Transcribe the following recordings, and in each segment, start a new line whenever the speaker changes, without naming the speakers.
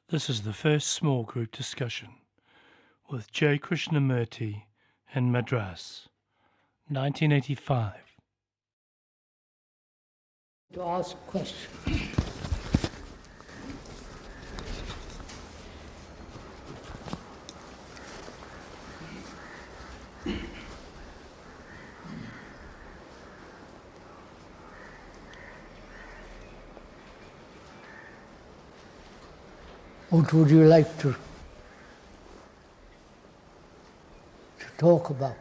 This is the first small group discussion with J. Krishnamurti in Madras, 1985.
To ask questions. What would you like to talk about?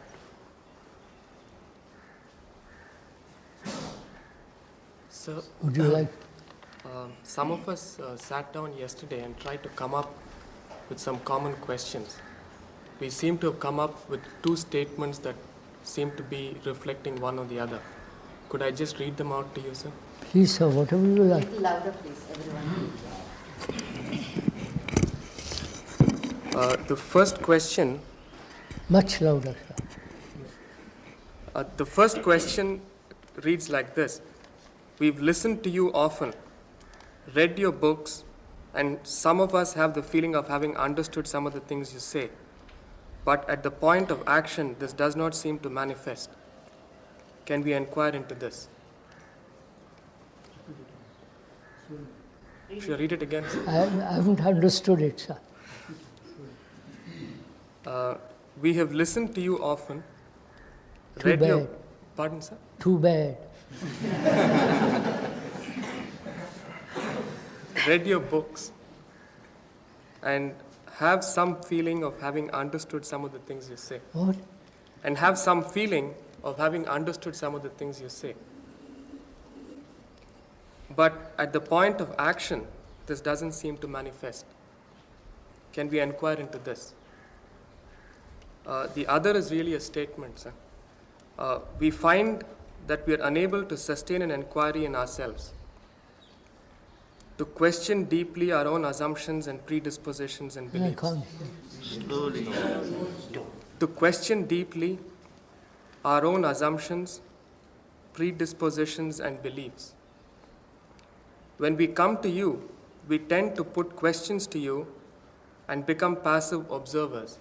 So,
Would you like?
some of us sat down yesterday and tried to come up with some common questions. We seem to have come up with two statements that seem to be reflecting one or the other. Could I just read them out to you, sir?
Please, sir, whatever you like.
Little louder, please, everyone.
The first question.
Much louder, sir.
The first question reads like this: we've listened to you often, read your books, and some of us have the feeling of having understood some of the things you say. But at the point of action, this does not seem to manifest. Can we inquire into this? Should I read it again?
I haven't understood it, sir.
We have listened to you often,
Too
read your...
bad.
Pardon, sir?
Too bad.
Read your books and have some feeling of having understood some of the things you say.
What?
And have some feeling of having understood some of the things you say. But at the point of action, this doesn't seem to manifest. Can we inquire into this? The other is really a statement, sir. We find that we are unable to sustain an inquiry in ourselves, to question deeply our own assumptions and predispositions and
I
beliefs.
can't.
To question deeply our own assumptions, predispositions, and beliefs. When we come to you, we tend to put questions to you and become passive observers,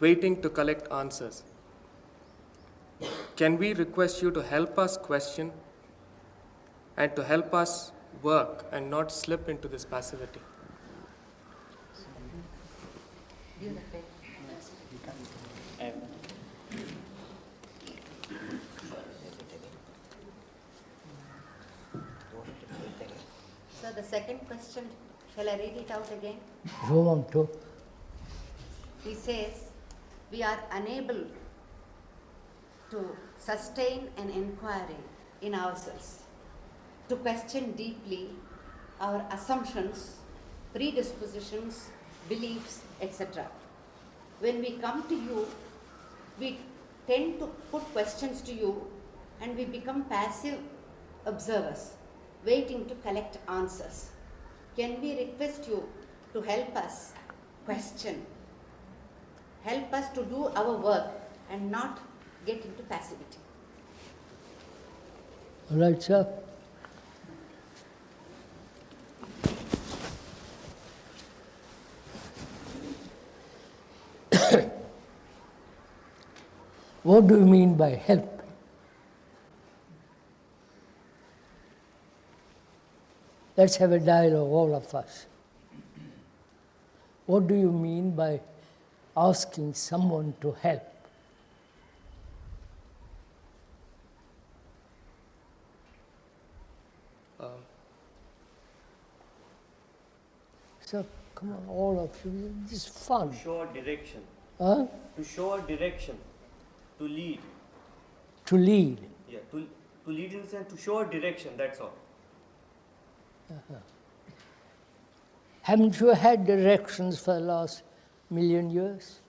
waiting to collect answers. Can we request you to help us question and to help us work and not slip into this passivity?
So the second question, shall I read it out again?
You want to?
He says, we are unable to sustain an inquiry in ourselves, to question deeply our assumptions, predispositions, beliefs, etc. When we come to you, we tend to put questions to you and we become passive observers, waiting to collect answers. Can we request you to help us question, help us to do our work and not get into passivity?
All right, sir. What do you mean by help? Let's have a dialogue, all of us. What do you mean by asking someone to help? So, come on, all of you, this is fun.
To show a direction.
Huh?
To show a direction. To lead.
To lead.
Yeah, to lead in the sense to show a direction, that's all.
Haven't you had directions for the last million years?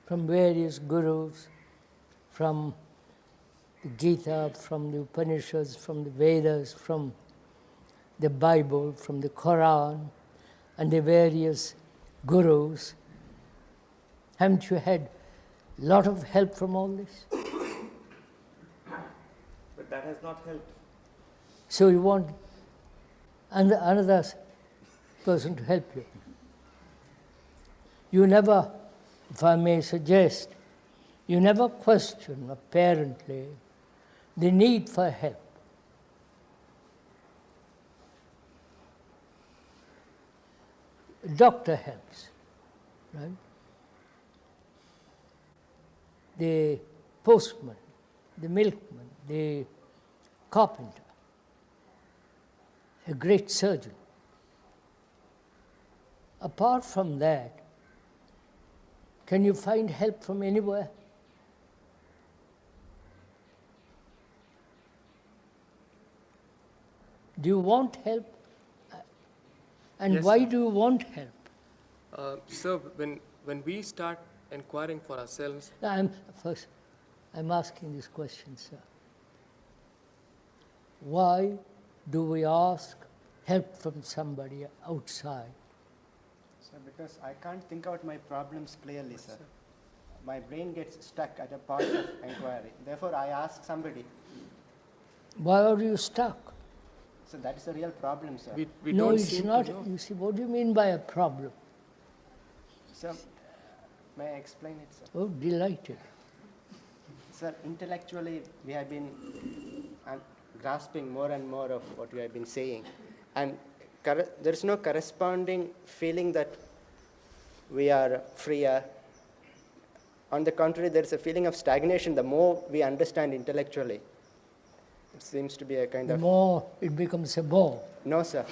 From various gurus, from the Gita, from the Upanishads, from the Vedas, from the Bible, from the Quran, and the various gurus. Haven't you had a lot of help from all this?
But that has not helped.
So you want and another person to help you. You never, if I may suggest, you never question, apparently, the need for help. A doctor helps, right? The postman, the milkman, the carpenter, a great surgeon. Apart from that, can you find help from anywhere? Do you want help? And
Yes,
why
sir.
do you want help?
Sir, when we start inquiring for ourselves,
I'm asking this question, sir. Why do we ask help from somebody outside?
Sir, because I can't think out my problems clearly, sir. My brain gets stuck at a part of inquiry. Therefore, I ask somebody.
Why are you stuck?
So that is the real problem, sir.
we
No,
don't
it's
seem
not.
to know.
You see, what do you mean by a problem?
Sir, may I explain it, sir?
Oh, delighted.
Sir, intellectually, we have been grasping more and more of what you have been saying. And there is no corresponding feeling that we are freer. On the contrary, there is a feeling of stagnation the more we understand intellectually. It seems to be a kind
The
of...
more it becomes a bore.
No, sir.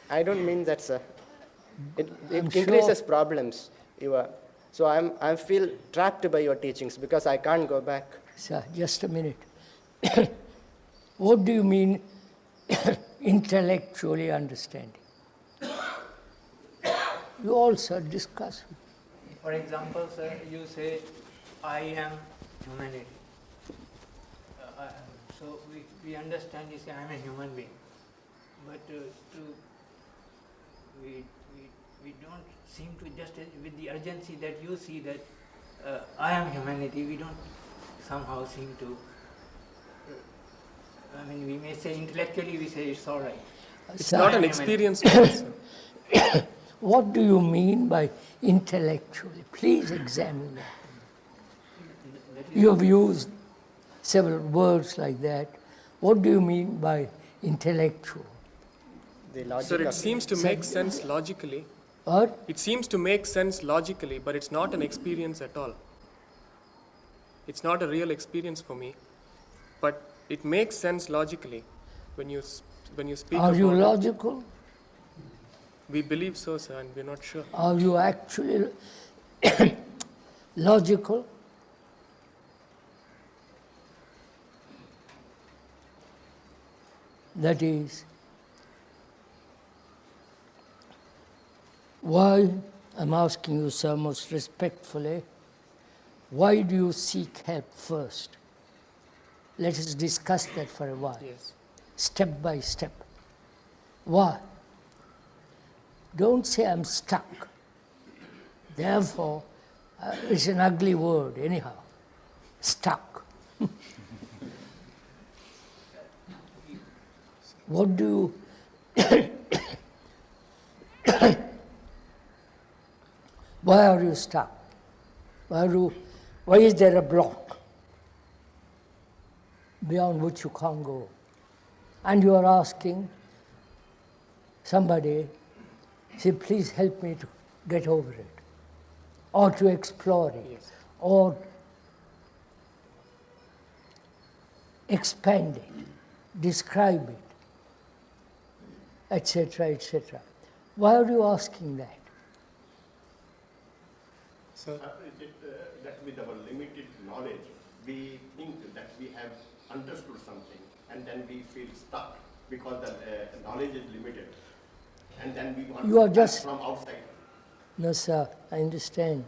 I don't mean that, sir. It
I'm sure-
increases problems. So I feel trapped by your teachings because I can't go back.
Sir, just a minute. What do you mean intellectually understanding? You also discuss.
For example, sir, you say, I am humanity. So we understand you say, I am a human being. But we don't seem to just, with the urgency that you see that I am humanity, we don't somehow seem to, I mean, we may say intellectually, we say it's all right.
It's
Sir,
not an experience for us, sir.
What do you mean by intellectually? Please examine that. You have used several words like that. What do you mean by intellectual?
The logic
Sir, it
of
seems to make sense logically.
Or
It seems to make sense logically, but it's not an experience at all. It's not a real experience for me, but it makes sense logically when you speak
are you
about it.
logical?
We believe so, sir, and we're not sure.
Are you actually logical? That is, why, I'm asking you, sir, most respectfully, why do you seek help first? Let us discuss that for a while,
Yes.
step by step. Why? Don't say I'm stuck. Therefore, it's an ugly word anyhow, stuck. What do you, why are you stuck? Why is there a block beyond which you can't go? And you are asking somebody, say, please help me to get over it, or to explore it,
Yes.
or expand it, describe it, etc., etc. Why are you asking that?
Sir,
Is it that with our limited knowledge, we think that we have understood something and then we feel stuck because the knowledge is limited and then we want
You are
to
just-
act from outside.
No, sir, I understand.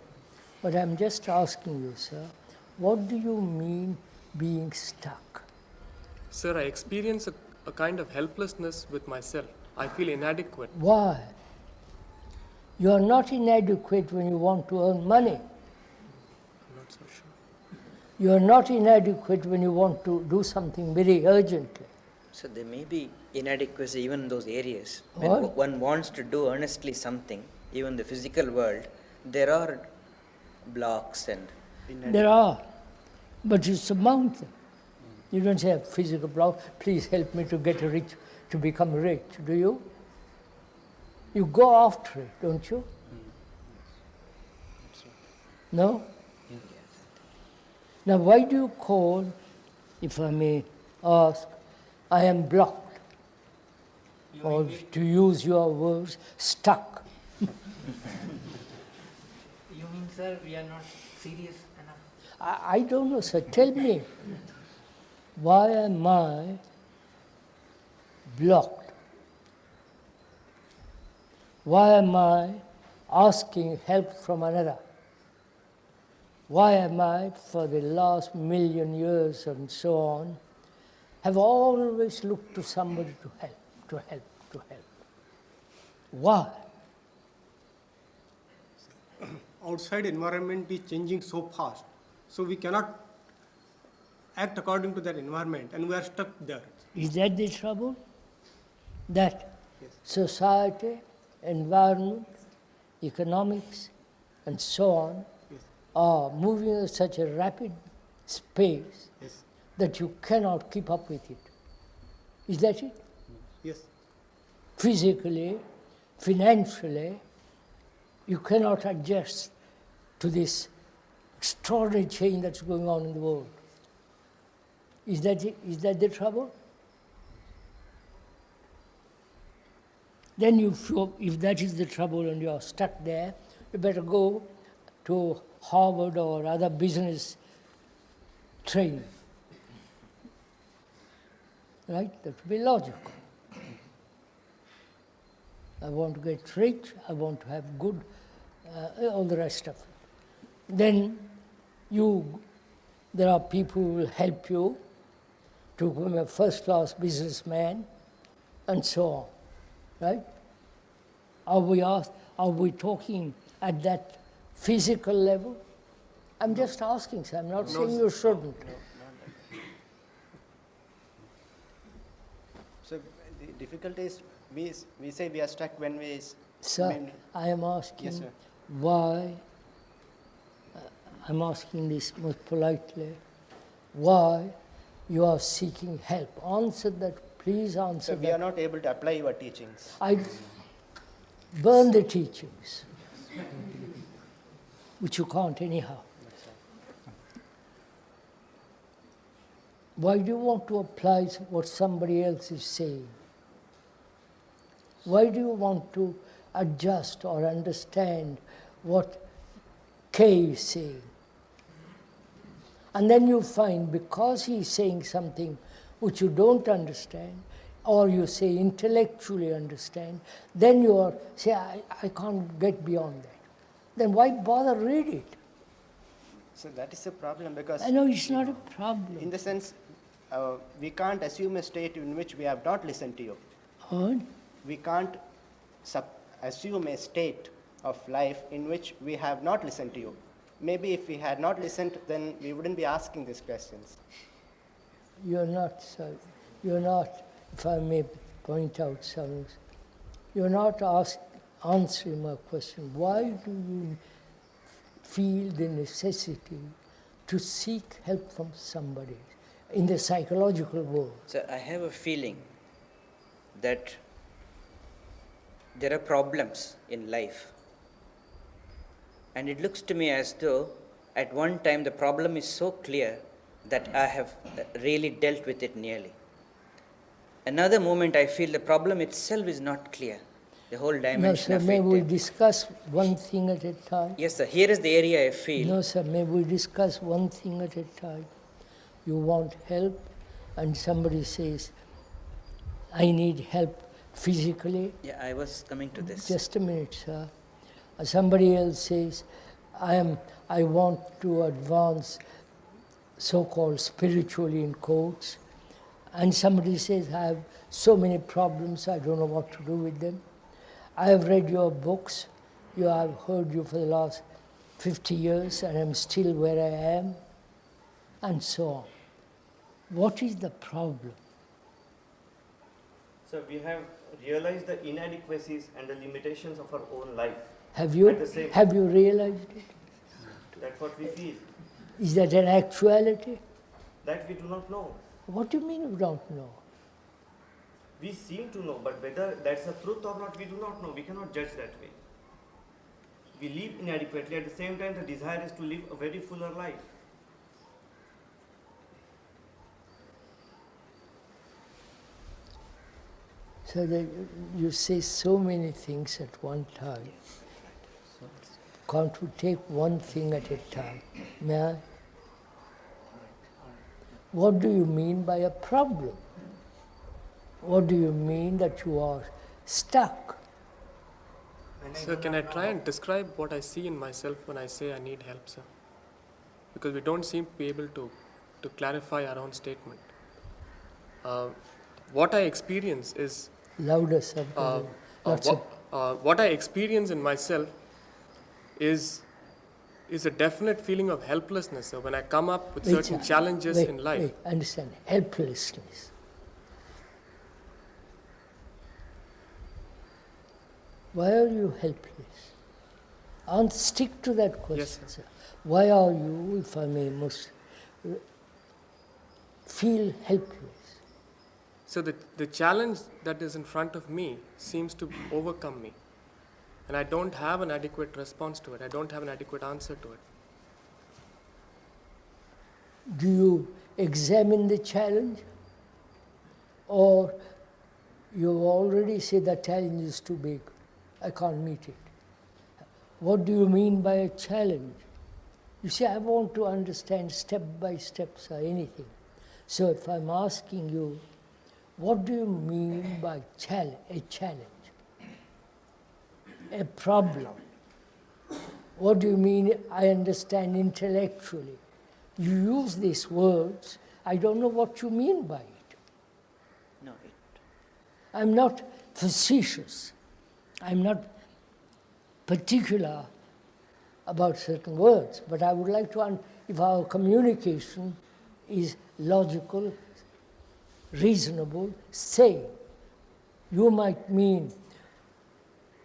But I'm just asking you, sir, what do you mean being stuck?
sir, I experience a kind of helplessness with myself. I feel inadequate.
Why? You are not inadequate when you want to earn money.
I'm not so sure.
You are not inadequate when you want to do something very urgently.
So there may be inadequacy even in those areas. When
What?
one wants to do earnestly something, even the physical world, there are blocks and
There are, but it's a mountain. You don't say a physical block, please help me to get rich, to become rich, do you? You go after it, don't you? No? Now, why do you call, if I may ask, I am blocked? Or to use your words, stuck.
You mean, sir, we are not serious enough?
I don't know, sir. Tell me, why am I blocked? Why am I asking help from another? Why am I, for the last million years and so on, have always looked to somebody to help, to help, to help? Why?
Outside environment is changing so fast, so we cannot act according to that environment, and we are stuck there.
Is that the trouble? That society, environment, economics, and so on are moving at such a rapid space that you cannot keep up with it. Is that it?
Yes.
Physically, financially, you cannot adjust to this extraordinary change that's going on in the world. Is that it? Is that the trouble? Then you feel, if that is the trouble and you are stuck there, you better go to Harvard or other business training. Right? That would be logical. I want to get rich, I want to have good, all the rest of it. Then there are people who will help you to become a first-class businessman and so on. Right? Are we talking at that physical level? I'm just asking, sir. I'm not saying you shouldn't.
So the difficulty is we say we are stuck when we...
Sir, I am asking
Yes, sir.
why, I'm asking this most politely, why you are seeking help. Answer that, please answer
So
that.
we are not able to apply your teachings.
I burn the teachings, which you can't anyhow. Why do you want to apply what somebody else is saying? Why do you want to adjust or understand what K is saying? And then you find, because he is saying something which you don't understand, or you say intellectually understand, then you say, I can't get beyond that. Then why bother read it?
So that is a problem because...
I know it's not a problem.
In the sense, we can't assume a state in which we have not listened to you.
What?
We can't assume a state of life in which we have not listened to you. Maybe if we had not listened, then we wouldn't be asking these questions.
You're not, sir. You're not, if I may point out something, you're not answering my question. Why do you feel the necessity to seek help from somebody in the psychological world?
So I have a feeling that there are problems in life. And it looks to me as though at one time the problem is so clear that I have really dealt with it nearly. Another moment I feel the problem itself is not clear. The whole dimension
No, sir,
of
may
it.
we discuss one thing at a time?
Yes, sir. Here is the area I feel.
No, sir, may we discuss one thing at a time? You want help, and somebody says, I need help physically.
Yeah, I was coming to this.
Just a minute, sir. Somebody else says, I want to advance so-called spiritually in quotes, and somebody says, I have so many problems, I don't know what to do with them. I have read your books, I have heard you for the last 50 years, and I'm still where I am, and so on. What is the problem?
So we have realized the inadequacies and the limitations of our own life.
Have you,
At the same
have you realized it?
That's what we feel.
Is that an actuality?
That we do not know.
What do you mean you don't know?
We seem to know, but whether that's the truth or not, we do not know. We cannot judge that way. We live inadequately. At the same time, the desire is to live a very fuller life.
So that you say so many things at one time. Can't we take one thing at a time? May I? What do you mean by a problem? What do you mean that you are stuck?
Sir, can I try and describe what I see in myself when I say I need help, sir? Because we don't seem to be able to clarify our own statement. What I experience is...
Louder, sir.
what I experience in myself is a definite feeling of helplessness, sir, when I come up with certain challenges in life.
Wait, understand, helplessness. Why are you helpless? Stick to that question,
Yes,
sir. Why are you, if I may feel helpless?
So the challenge that is in front of me seems to overcome me. And I don't have an adequate response to it. I don't have an adequate answer to it.
Do you examine the challenge? Or you already say the challenge is too big, I can't meet it? What do you mean by a challenge? You see, I want to understand step by step, sir, anything. So if I'm asking you, what do you mean by a challenge? A problem. What do you mean, I understand intellectually? You use these words, I don't know what you mean by it.
No,
I'm not facetious. I'm not particular about certain words, but I would like to, if our communication is logical, reasonable, sane. You might mean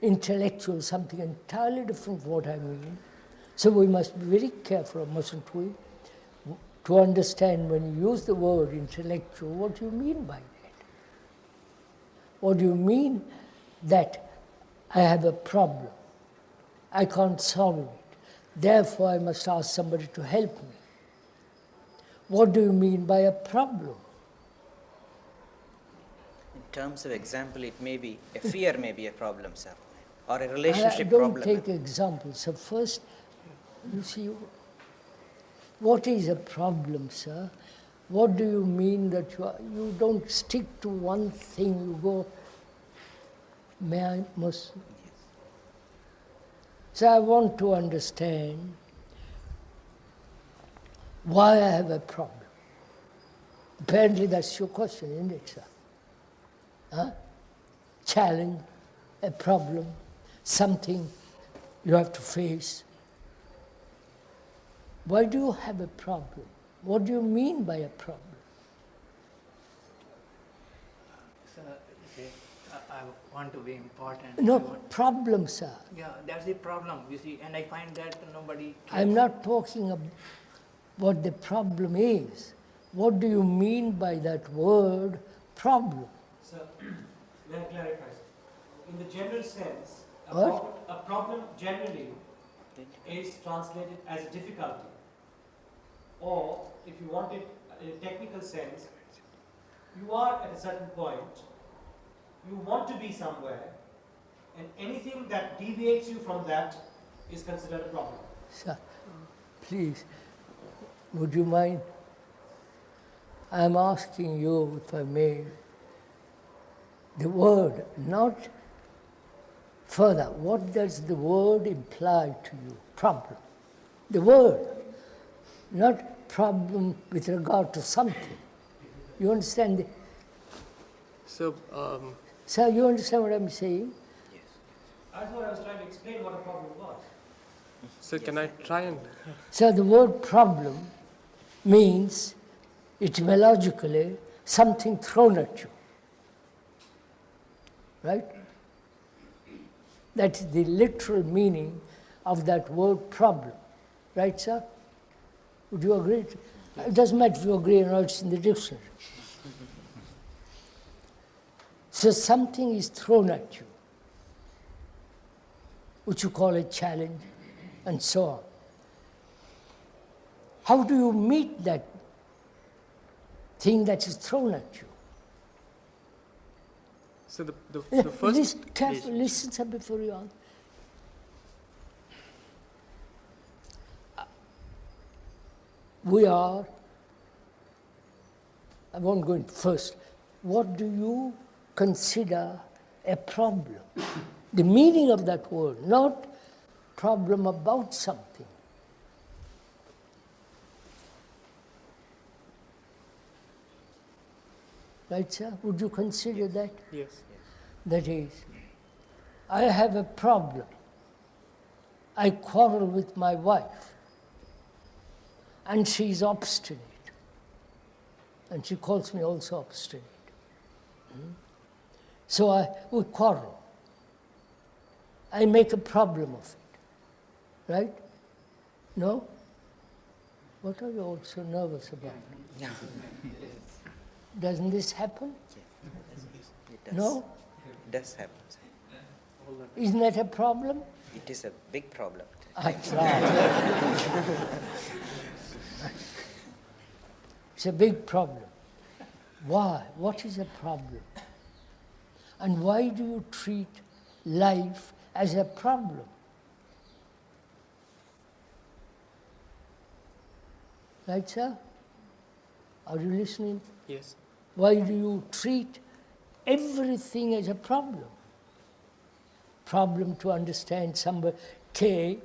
intellectual, something entirely different from what I mean. So we must be very careful, mustn't we, to understand when you use the word intellectual, what do you mean by that? What do you mean that I have a problem? I can't solve it. Therefore, I must ask somebody to help me. What do you mean by a problem?
In terms of example, it may be, a fear may be a problem, sir, or a relationship
don't
problem.
Take examples. So first, you see, what is a problem, sir? What do you mean that you don't stick to one thing, you go, may I, must? So I want to understand why I have a problem. Apparently that's your question, isn't it, sir? Huh? Challenge, a problem, something you have to face. Why do you have a problem? What do you mean by a problem?
So, see, I want to be important.
No, problem, sir.
Yeah, that's the problem, you see, and I find that nobody...
I'm not talking about what the problem is. What do you mean by that word, problem?
Sir, may I clarify? In the general sense,
What?
a problem generally is translated as a difficulty. Or, if you want it in a technical sense, you are at a certain point, you want to be somewhere, and anything that deviates you from that is considered a problem.
Sir, please, would you mind? I'm asking you, if I may, the word, not further. What does the word imply to you? Problem. The word, not problem with regard to something. You understand?
So,
Sir, you understand what I'm saying?
I thought I was trying to explain what a problem was.
sir, can I try and...
So the word problem means, etymologically, something thrown at you. right? That is the literal meaning of that word problem. Right, sir? Would you agree? It doesn't matter if you agree or not, it's in the dictionary. So something is thrown at you, which you call a challenge, and so on. How do you meet that thing that is thrown at you?
So the first...
Listen carefully, listen sir, before you answer. We are, I won't go into first, what do you consider a problem? The meaning of that word, not problem about something. Right, sir? Would you consider that?
Yes.
That is, I have a problem. I quarrel with my wife, and she is obstinate. And she calls me also obstinate. So we quarrel. I make a problem of it. Right? No? What are you all so nervous about? Doesn't this happen?
It does.
No?
It does happen.
Isn't that a problem?
It is a big problem.
It's a big problem. Why? What is a problem? And why do you treat life as a problem? Right, sir? Are you listening?
Yes.
Why do you treat everything as a problem? Problem to understand somebody, K,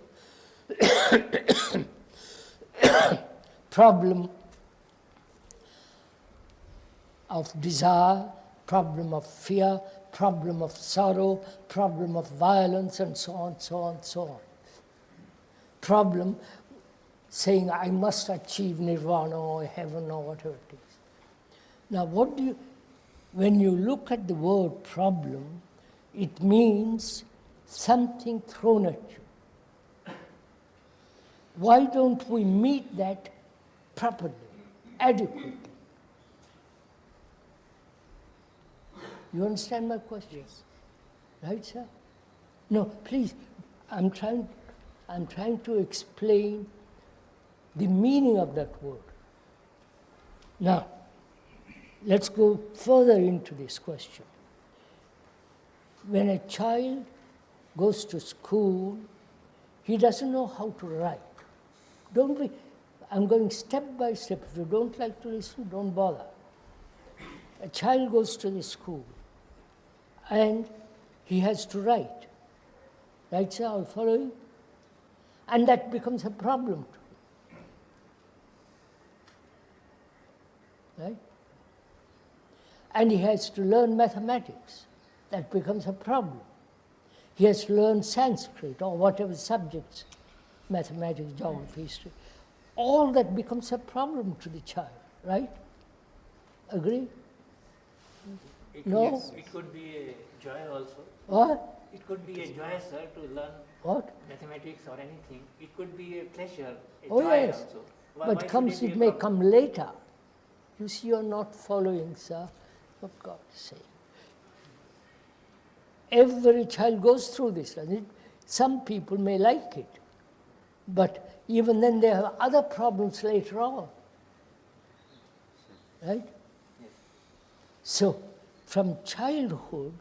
problem of desire, problem of fear, problem of sorrow, problem of violence, and so on, so on, so on. Problem saying, I must achieve nirvana or heaven or whatever it is. Now, when you look at the word problem, it means something thrown at you. Why don't we meet that properly, adequately? You understand my question?
Yes.
Right, sir? No, please, I'm trying to explain the meaning of that word. Now, let's go further into this question. When a child goes to school, he doesn't know how to write. I'm going step by step. If you don't like to listen, don't bother. A child goes to the school and he has to write. Right, sir? I'll follow you. And that becomes a problem to him. Right? And he has to learn mathematics. That becomes a problem. He has to learn Sanskrit or whatever subjects, mathematics, geography, history. All that becomes a problem to the child, right? Agree? No?
It could be a joy also.
What?
It could be a joy, sir, to learn
What?
mathematics or anything. It could be a pleasure, a
Oh,
joy
yes.
also.
But
should
it
be
may
a problem?
come later. You see, you're not following, sir. For God's sake. Every child goes through this. Some people may like it, but even then they have other problems later on. Right? So, from childhood,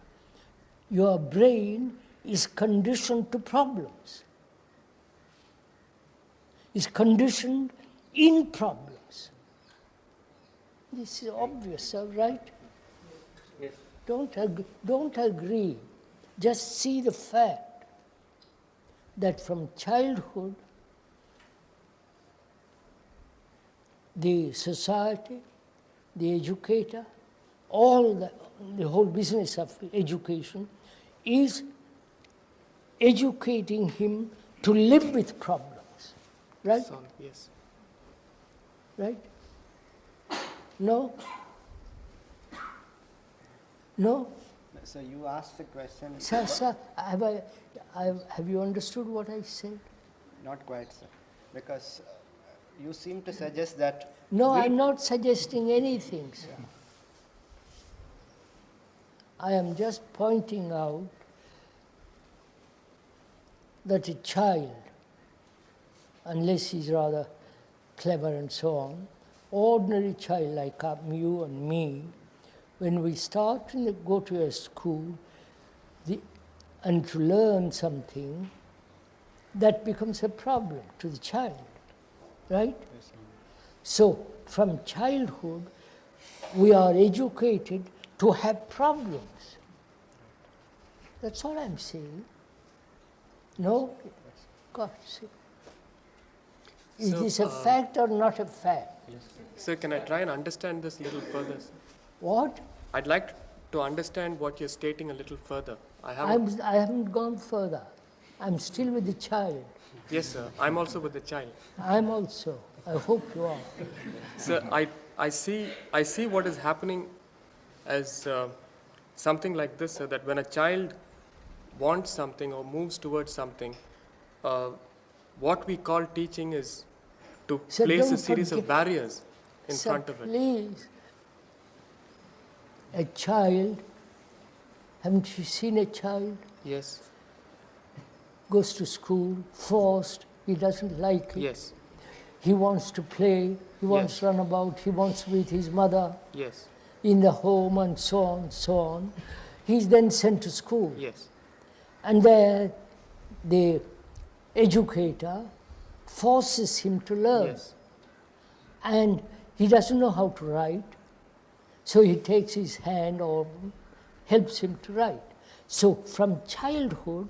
your brain is conditioned to problems. Is conditioned in problems. This is obvious, sir, right?
Yes.
Don't agree. Just see the fact that from childhood, the society, the educator, the whole business of education is educating him to live with problems. Right?
Son, yes.
Right? No? No?
So you asked the question.
Sir, have you understood what I said?
Not quite, sir. Because you seem to suggest that.
No, I'm not suggesting anything, sir. I am just pointing out that a child, unless he's rather clever and so on, ordinary child like you and me, when we start to go to a school and to learn something, that becomes a problem to the child, right? So from childhood, we are educated to have problems. That's all I'm saying. No? God, see. Is this a fact or not a fact?
Sir, can I try and understand this a little further, sir?
What?
I'd like to understand what you're stating a little further. I
haven't gone further. I'm still with the child.
Yes, sir. I'm also with the child.
I'm also. I hope you are.
Sir, I see what is happening as something like this, sir, that when a child wants something or moves towards something, what we call teaching is to
Sir,
place a
don't
series of
forget-
barriers in
Sir,
front of it.
please. A child, haven't you seen a child?
Yes.
Goes to school, forced, he doesn't like it.
Yes.
He wants to play, he wants
Yes.
to run about, he wants to be with his mother
Yes.
in the home and so on, so on. He's then sent to school.
Yes.
And there the educator forces him to learn.
Yes.
And he doesn't know how to write, so he takes his hand or helps him to write. So from childhood,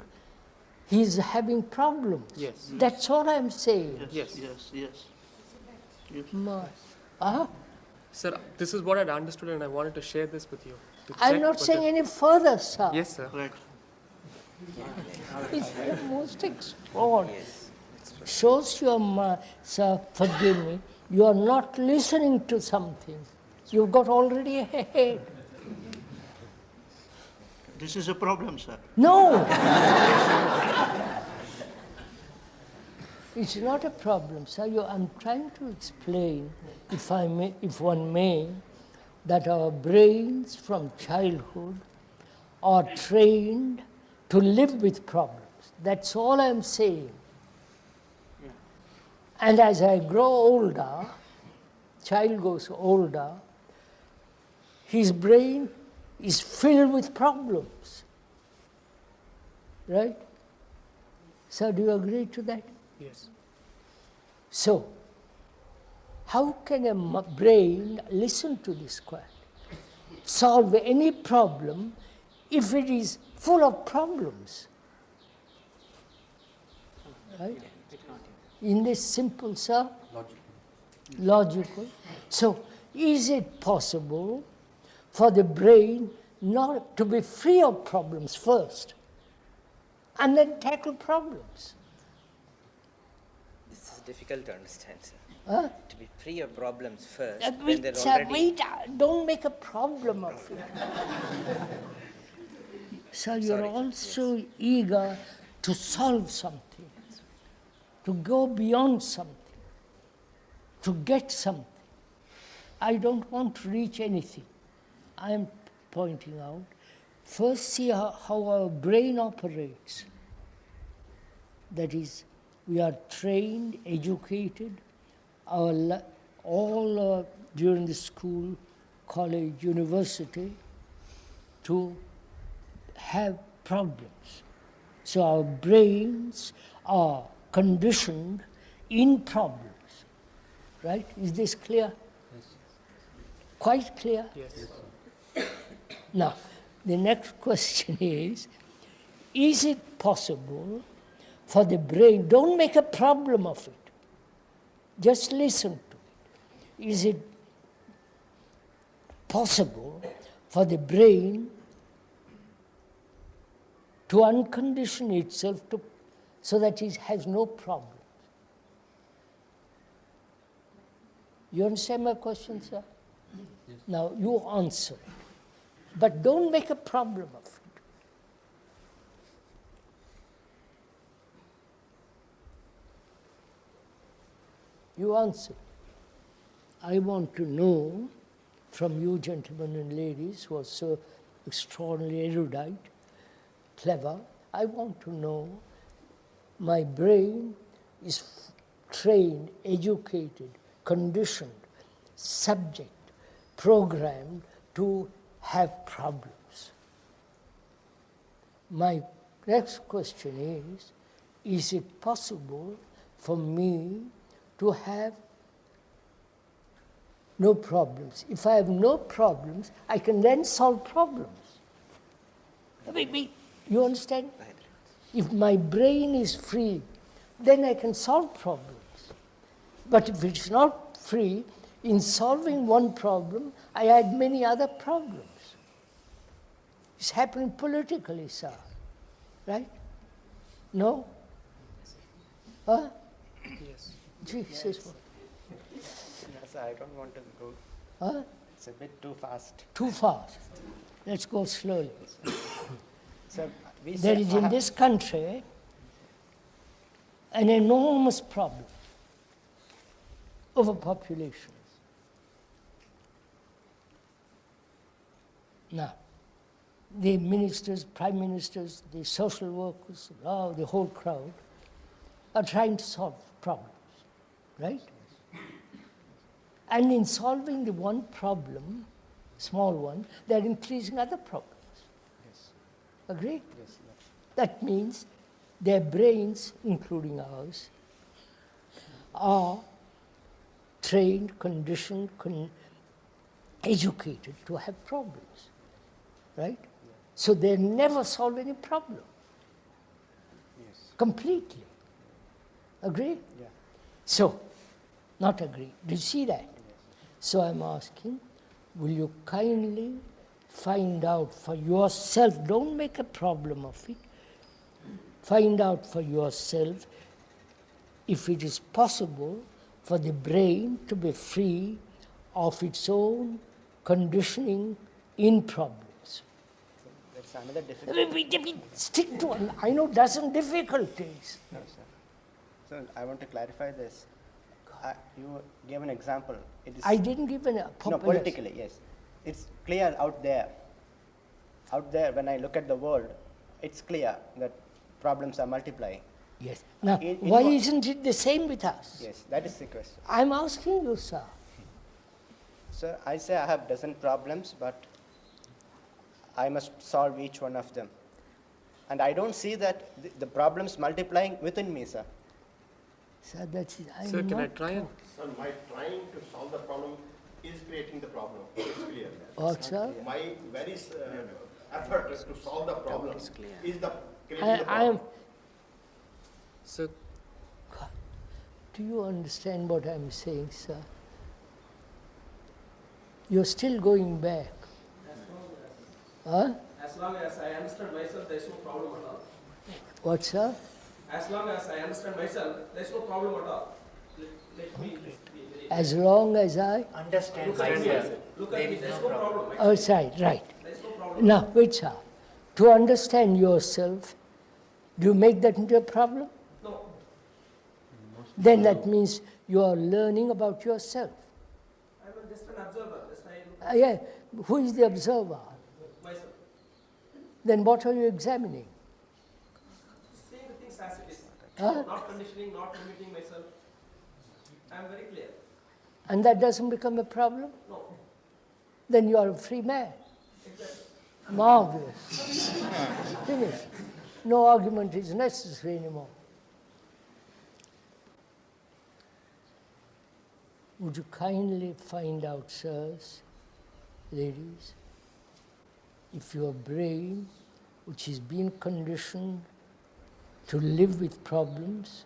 he's having problems.
Yes.
That's all I'm saying.
Yes. Sir, this is what I'd understood and I wanted to share this with you. to
I'm
check
not
whether-
saying any further, sir.
Yes, sir.
It's the most extraordinary. Shows you, sir, forgive me, you are not listening to something. You've got already ahead.
This is a problem, sir.
No! It's not a problem, sir. I'm trying to explain, if one may, that our brains from childhood are trained to live with problems. That's all I'm saying. And as I grow older, child goes older, his brain is filled with problems. Right? So do you agree to that?
Yes.
So, how can a brain, listen to this question, solve any problem if it is full of problems? Right? In this simple, sir? Logical. So, is it possible for the brain not to be free of problems first and then tackle problems?
This is difficult to understand, sir.
Huh?
To be free of problems first, when
Wait,
they're
sir,
already...
wait, don't make a problem of it. Sir, you're
Sorry,
also eager to solve something, to go beyond something, to get something. I don't want to reach anything. I am pointing out, first see how our brain operates. That is, we are trained, educated, all during the school, college, university, to have problems. So our brains are conditioned in problems. Right? Is this clear?
Yes.
Quite clear?
Yes.
Now, the next question is it possible for the brain, don't make a problem of it, just listen to it. Is it possible for the brain to uncondition itself so that it has no problem? You understand my question, sir? Yes. Now, you answer it. But don't make a problem of it. You answer. I want to know from you gentlemen and ladies who are so extraordinarily erudite, clever, I want to know, my brain is trained, educated, conditioned, subject, programmed to have problems. My next question is it possible for me to have no problems? If I have no problems, I can then solve problems. You understand? If my brain is free, then I can solve problems. But if it's not free, in solving one problem, I add many other problems. It's happening politically, sir. Right? No? Huh?
Yes.
Jesus.
Yes, I don't want to go.
Huh?
It's a bit too fast.
Too fast. Let's go slowly.
So
There is in this country an enormous problem. Overpopulation. Now, the ministers, prime ministers, the social workers, the whole crowd are trying to solve problems, right? And in solving the one problem, small one, they're increasing other problems.
Yes.
Agree?
Yes.
That means their brains, including ours, are trained, conditioned, educated to have problems, right? Yeah. So they never solve any problem.
Yes.
Completely. Agree?
Yeah.
So, not agree. Do you see that? Yes. So I'm asking, will you kindly find out for yourself, don't make a problem of it, find out for yourself if it is possible for the brain to be free of its own conditioning in problems.
That's another difficulty.
Stick to it. I know dozen difficulties.
No, sir. So I want to clarify this. You gave an example. It is
I didn't give an
no, politically, yes. It's clear out there. Out there, when I look at the world, it's clear that problems are multiplying.
Yes. Now, why isn't it the same with us?
Yes, that is the question.
I'm asking you, sir.
Sir, I say I have dozen problems, but I must solve each one of them. And I don't see that the problems multiplying within me, sir.
Sir, that's it.
Sir, can I try it?
Sir, my trying to solve the problem is creating the problem. It's clear.
What, sir?
My very effort to solve the problem is the creating the
I
problem.
am.
Sir,
Do you understand what I'm saying, sir? You're still going back. Huh?
As long as I understand myself, there is no problem at all.
What, sir?
As long as I understand myself, there is no problem at all. Let me be very
As long as I...
Understand
look at me.
myself.
Look at me. There is no problem.
Outside, right.
There is no problem.
Now, wait, sir. To understand yourself, do you make that into a problem?
No.
Then that means you are learning about yourself.
I am just an observer. Just I look
Yeah. Who is the observer?
at myself.
Then what are you examining?
Seeing the things as it is.
Huh?
Not conditioning, not limiting myself. I am very clear.
And that doesn't become a problem?
No.
Then you are a free man.
Exactly.
Marvelous. Finished. No argument is necessary anymore. Would you kindly find out, sirs, ladies, if your brain, which is being conditioned to live with problems,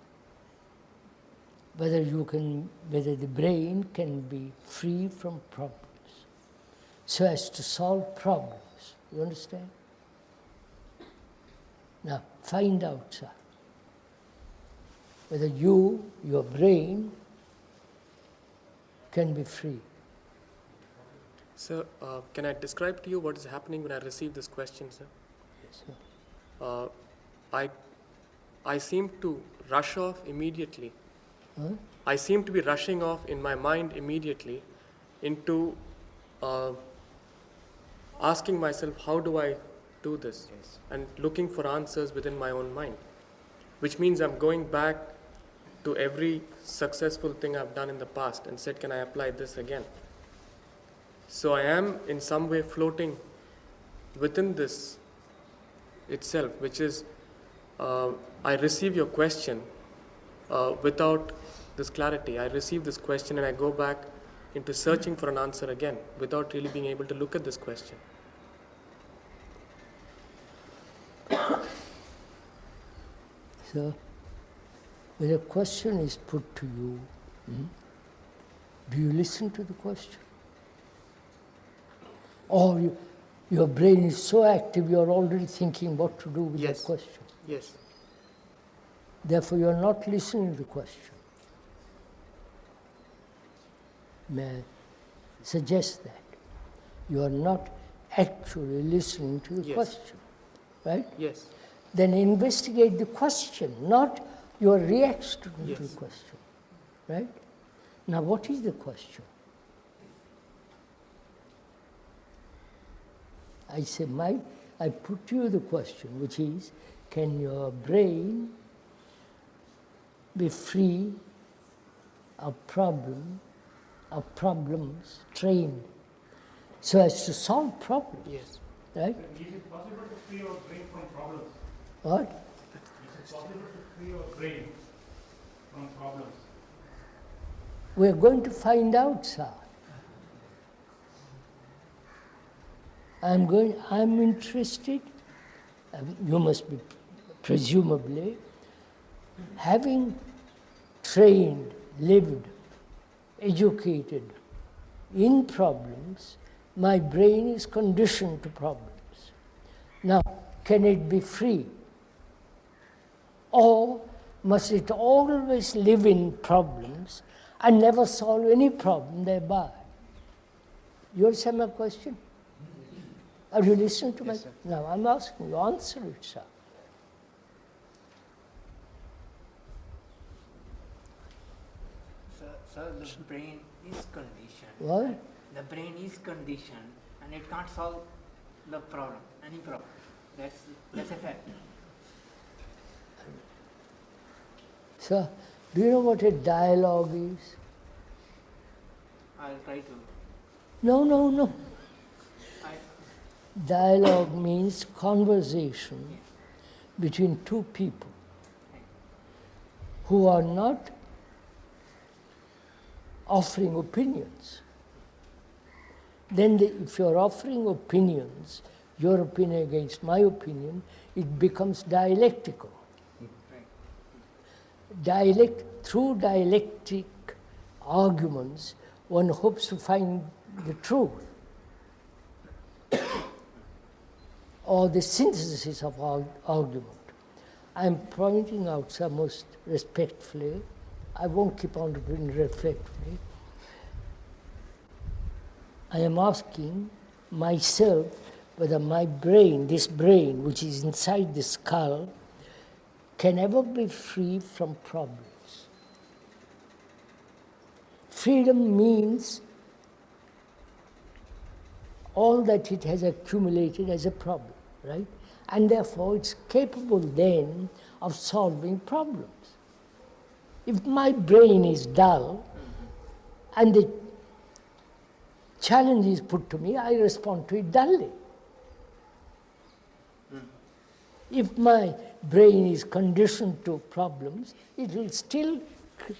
whether the brain can be free from problems, so as to solve problems. You understand? Now, find out, sir, whether your brain can be free.
Sir, can I describe to you what is happening when I receive this question, sir?
Yes, sir.
I seem to rush off immediately.
Huh?
I seem to be rushing off in my mind immediately into asking myself, how do I do this?
Yes.
And looking for answers within my own mind, which means I'm going back to every successful thing I've done in the past and said, can I apply this again? So I am in some way floating within this itself, which is, I receive your question without this clarity. I receive this question and I go back into searching for an answer again without really being able to look at this question.
So, when a question is put to you, do you listen to the question? Or your brain is so active, you are already thinking what to do with
Yes.
that question.
Yes.
Therefore, you are not listening to the question. May I suggest that? You are not actually listening to the
Yes.
question, right?
Yes.
Then investigate the question, not your reaction to
Yes.
the question, right? Now, what is the question? I say, I put you the question, which is, can your brain be free of problems, trained, so as to solve problems,
Yes.
right?
Is it possible to free your brain from problems?
What?
Is it possible to free your brain from problems?
We're going to find out, sir. I'm interested, you must be presumably, having trained, lived, educated in problems, my brain is conditioned to problems. Now, can it be free? Or must it always live in problems and never solve any problem thereby? You understand my question? Are you listening to
Yes,
my?
sir.
Now I'm asking you, answer it, sir.
Sir, the brain is conditioned.
What?
The brain is conditioned and it can't solve the problem, any problem. That's a fact.
Sir, do you know what a dialogue is?
I'll try to.
No.
I,
Dialogue means conversation between two people who are not offering opinions. Then if you're offering opinions, your opinion against my opinion, it becomes dialectical. Through dialectic arguments, one hopes to find the truth or the synthesis of argument. I'm pointing out, sir, most respectfully, I won't keep on repeating respectfully, I am asking myself whether my brain, this brain which is inside the skull, can ever be free from problems. Freedom means all that it has accumulated as a problem, right? And therefore it's capable then of solving problems. If my brain is dull and the challenge is put to me, I respond to it dully. If my brain is conditioned to problems, it will still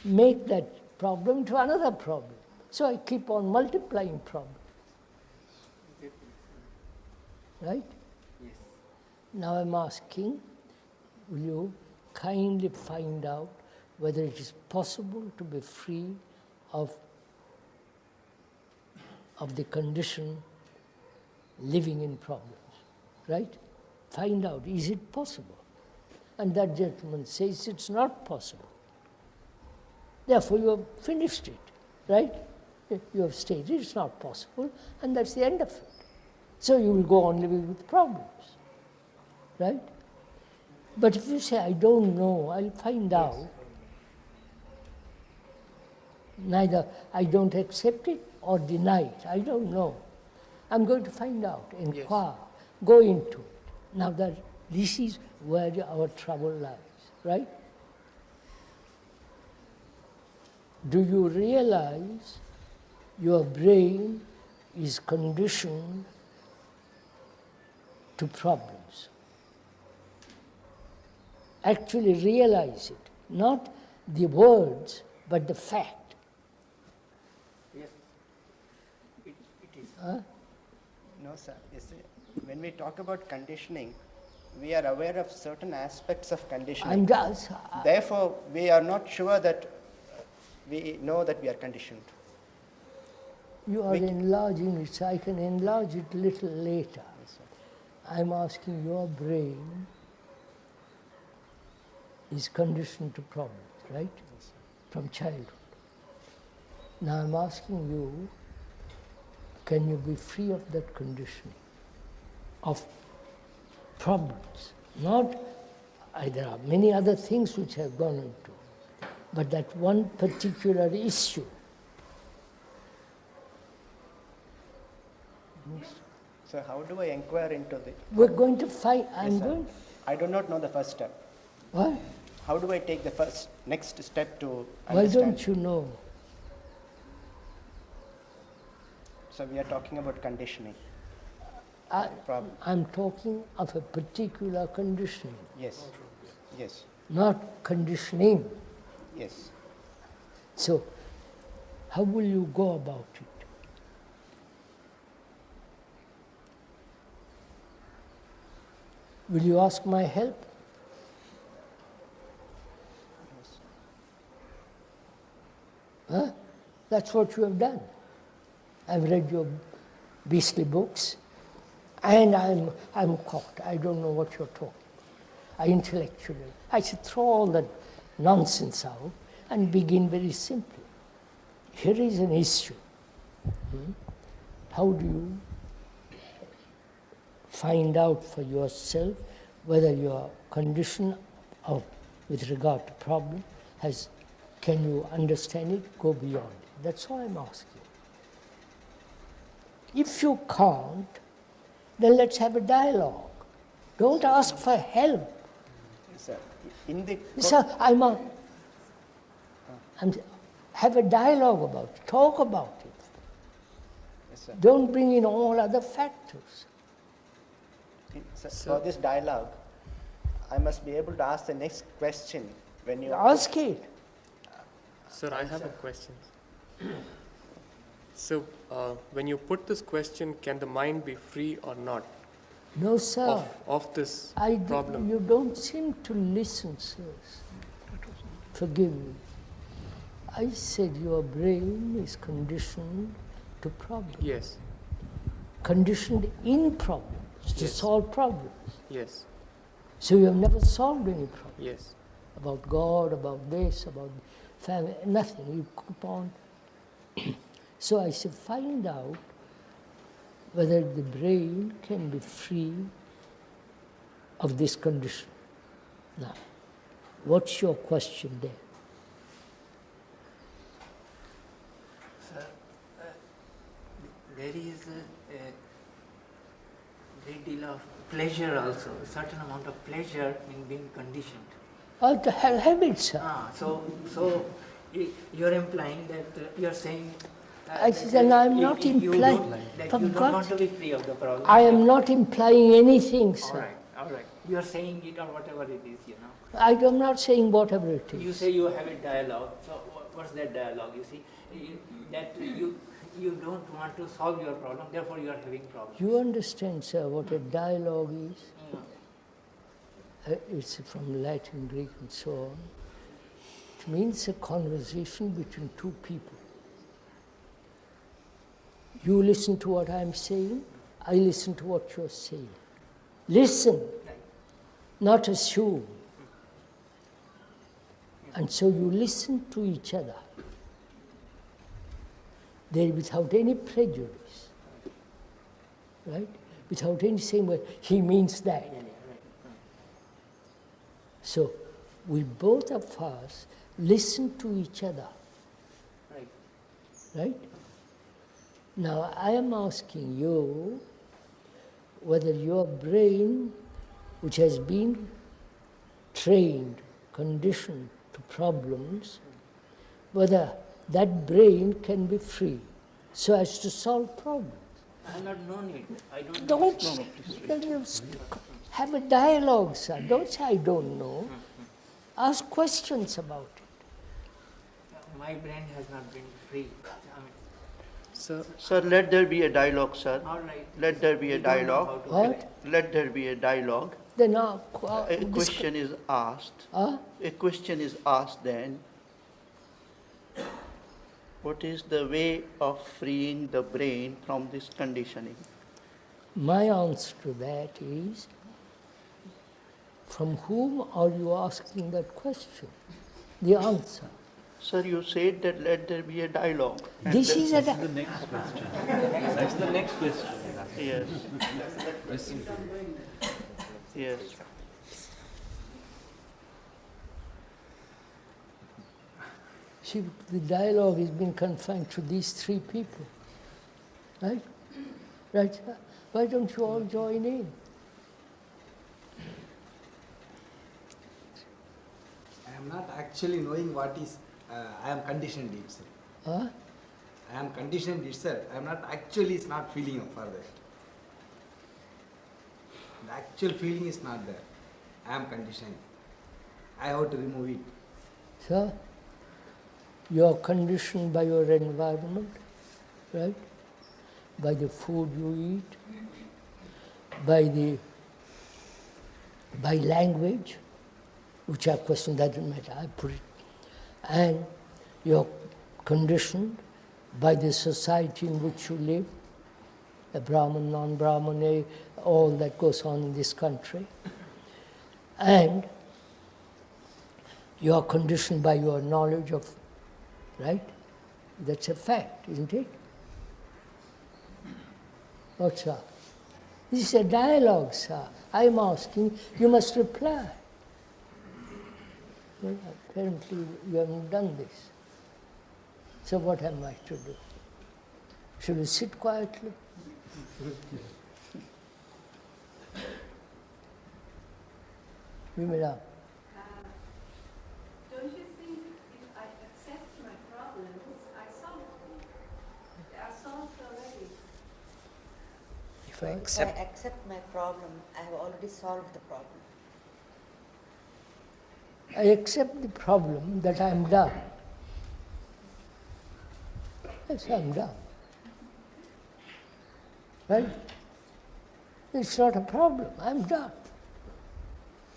make that problem to another problem. So I keep on multiplying problems. Right?
yes.
Now I'm asking, will you kindly find out whether it is possible to be free of the condition living in problems, right? Find out, is it possible? And that gentleman says it's not possible. Therefore you have finished it, right? You have stated it's not possible, and that's the end of it. So you will go on living with problems, right? But if you say, I don't know, I'll find out, neither I don't accept it or deny it, I don't know. I'm going to find out, inquire, go into it. Now this is where our trouble lies, right? Do you realize your brain is conditioned to problems? Actually realize it, not the words, but the fact.
Yes, it is. No, sir. Yes, when we talk about conditioning, we are aware of certain aspects of conditioning. Therefore, we are not sure that we know that we are conditioned.
You are enlarging it, so I can enlarge it a little later.
Yes,
I'm asking, your brain is conditioned to problems, right?
Yes,
from childhood. Now I'm asking you, can you be free of that conditioning, of problems? Not, there are many other things which have gone into, but that one particular issue.
So how do I inquire into the...
We're going to find,
I do not know the first step.
What?
How do I take the next step to understand?
Why don't you know?
So we are talking about conditioning.
I'm talking of a particular conditioning.
Yes, yes.
Not conditioning.
Yes.
So, how will you go about it? Will you ask my help? Huh? That's what you have done. I've read your beastly books, and I'm caught. I don't know what you're talking about. I should throw all that nonsense out and begin very simply. Here is an issue. How do you find out for yourself whether your condition with regard to problem can you understand it, go beyond it? That's all I'm asking. If you can't, then let's have a dialogue. Don't ask for help.
Sir,
have a dialogue about it, talk about it.
Yes, sir.
Don't bring in all other factors.
For this dialogue, I must be able to ask the next question when you...
Ask it.
Sir, I have a question. So, when you put this question, can the mind be free or not?
No, sir.
Of this problem?
You don't seem to listen, sir. Forgive me. I said your brain is conditioned to problems.
Yes.
Conditioned in problems, to solve problems.
Yes.
So you have never solved any problem.
Yes.
About God, about this, about family, nothing. You keep on. So I said, find out whether the brain can be free of this condition. Now, what's your question there?
Sir, there is a great deal of pleasure also, a certain amount of pleasure in being conditioned.
Oh, to habit, sir.
So you're implying that you're saying...
I said, I'm not implying.
You don't want to be free of the problem.
I am not implying anything, sir.
All right. You're saying it or whatever it is,
I'm not saying whatever it is.
You say you have a dialogue. So what's that dialogue? You see, that you don't want to solve your problem, therefore you are having problems.
You understand, sir, what a dialogue is? It's from Latin, Greek, and so on. It means a conversation between two people. You listen to what I'm saying, I listen to what you're saying. Listen, not assume. And so you listen to each other. there without any prejudice, right? Without any saying, well, he means that. So, we both of us listen to each other, right? Now, I am asking you whether your brain, which has been trained, conditioned to problems, whether that brain can be free so as to solve problems.
I have not known it. I don't
Don't have a dialogue, sir. Don't say I don't know. Ask questions about it.
My brain has not been free.
Sir, let there be a dialogue, sir.
All right.
Let there be a dialogue.
What?
Let there be a dialogue.
Then
A question is asked. A question is asked then. What is the way of freeing the brain from this conditioning?
my answer to that is, from whom are you asking that question? The answer.
Sir, you said that let there be a dialogue.
This is a
the next question. That's the next question.
Yes. Yes.
See, the dialogue has been confined to these three people, right? Right, sir? Why don't you all join in?
I am not actually knowing what is, I am conditioned itself.
Huh?
I am conditioned itself. I am not actually not feeling for that. The actual feeling is not there. I am conditioned. I have to remove it.
Sir, you are conditioned by your environment, right? By the food you eat, by language, which I question, doesn't matter, I put it. And you're conditioned by the society in which you live, a Brahmin, non-Brahmin, all that goes on in this country. And you are conditioned by your knowledge of, right? That's a fact, isn't it? What's up? This is a dialogue, sir. I'm asking, you must reply. Well, apparently you haven't done this. So what am I to do? Should we sit quietly? Vimala.
Don't you think if I accept my problems, I solve them? They are solved already.
If I
accept my problem, I have already solved the problem.
I accept the problem that I'm done. Yes, I'm done. Right? It's not a problem, I'm done.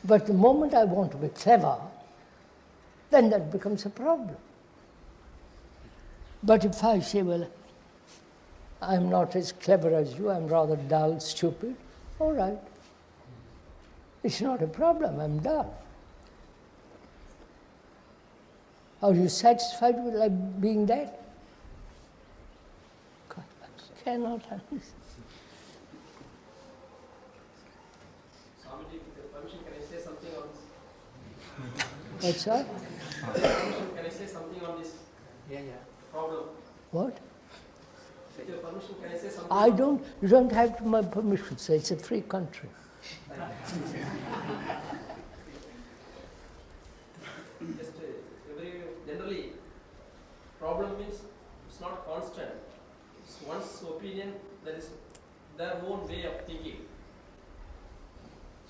But the moment I want to be clever, then that becomes a problem. But if I say, well, I'm not as clever as you, I'm rather dull, stupid, all right. It's not a problem, I'm done. Are you satisfied with like being that? I cannot understand.
Swamiji, with your permission, can I say something on this?
What's that?
With your permission, can I say something on this problem?
What?
With your permission, can I say something?
I don't, you don't have my permission, sir. It's a free country.
Just generally, problem means it's not constant. It's one's opinion, that is their own way of thinking.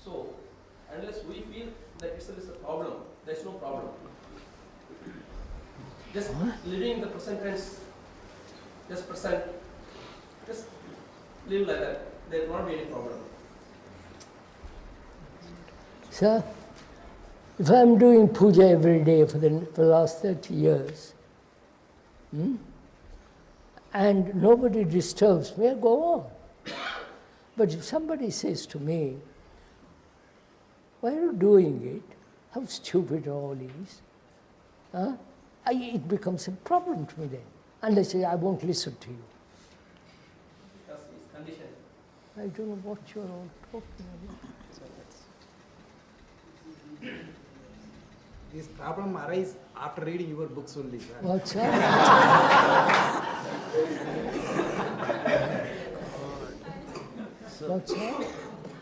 So, unless we feel that itself is a problem, there's no problem. Just living in the present tense, just present, just live like that. There will not be any problem.
Sir, if I'm doing puja every day for the last 30 years, and nobody disturbs me, I go on. But if somebody says to me, why are you doing it? How stupid all is. It becomes a problem to me then. And I say, I won't listen to you.
Because he is conditioned.
I don't know what you're all talking about.
This problem arises after reading your books only, sir.
What's that? What's that?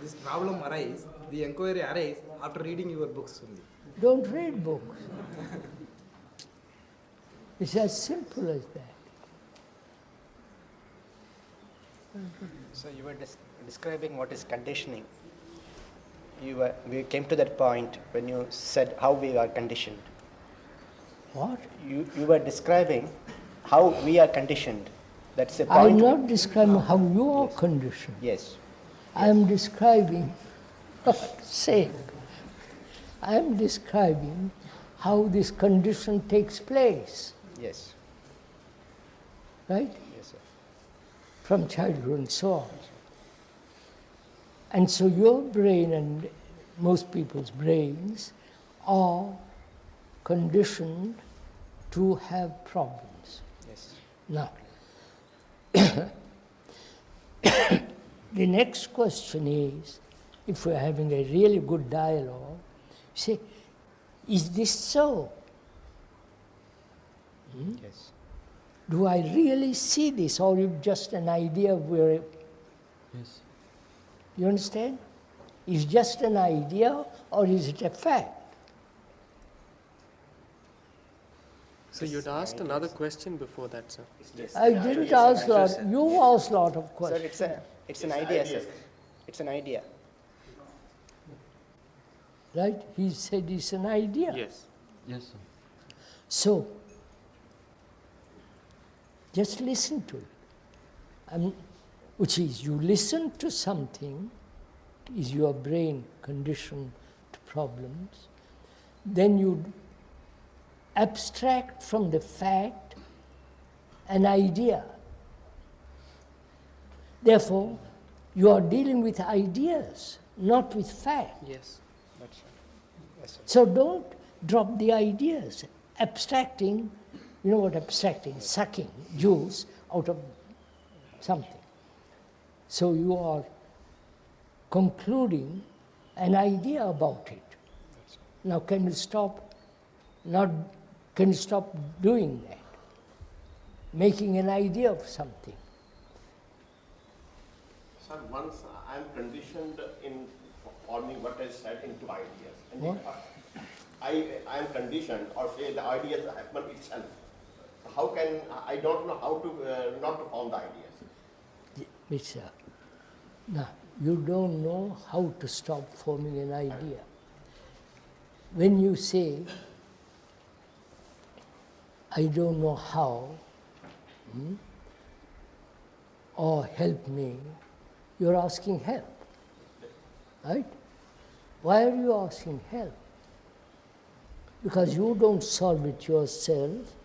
This problem arises, the inquiry arises after reading your books only.
Don't read books. It's as simple as that.
So you were describing what is conditioning. We came to that point when you said how we are conditioned.
What?
You were describing how we are conditioned. That's the
I'm
point.
not describing how you are conditioned.
Yes.
I am describing, for God's sake, I am describing how this condition takes place.
Yes.
Right?
Yes, sir.
From childhood and so on. And so your brain and most people's brains are conditioned to have problems.
Yes.
Now, the next question is, if we're having a really good dialogue, say, is this so?
Yes.
Do I really see this, or is it just an idea where?
Yes.
You understand? Is it just an idea, or is it a fact?
So you'd asked another question before that, sir.
I didn't ask a lot. You asked a lot of questions.
Sir, it's an idea, sir. It's an idea.
Right? He said it's an idea.
Yes.
Yes, sir.
So, just listen to it. Which is, you listen to something, is your brain conditioned to problems, then you abstract from the fact an idea. Therefore, you are dealing with ideas, not with fact.
Yes.
That's right. Yes, sir.
So don't drop the ideas. Abstracting, you know what abstracting is? Sucking juice out of something. So you are concluding an idea about it. Now can you stop doing that? Making an idea of something.
Sir, once I am conditioned in forming what I said into ideas. And
What?
I am conditioned, or say the ideas happen itself. How can, I don't know how to, not to form the ideas.
Now, you don't know how to stop forming an idea. When you say, I don't know how, or help me, you're asking help, right? Why are you asking help? Because you don't solve it yourself.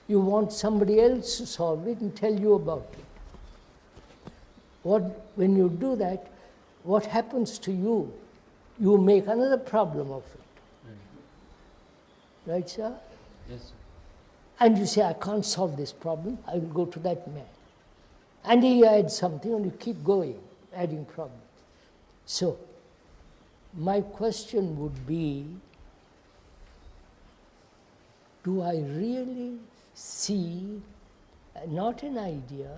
You want somebody else to solve it and tell you about it. When you do that, what happens to you? You make another problem of it. Right, sir?
Yes, sir.
And you say, I can't solve this problem, I will go to that man. And he adds something and you keep going, adding problems. So, my question would be, do I really see, not an idea,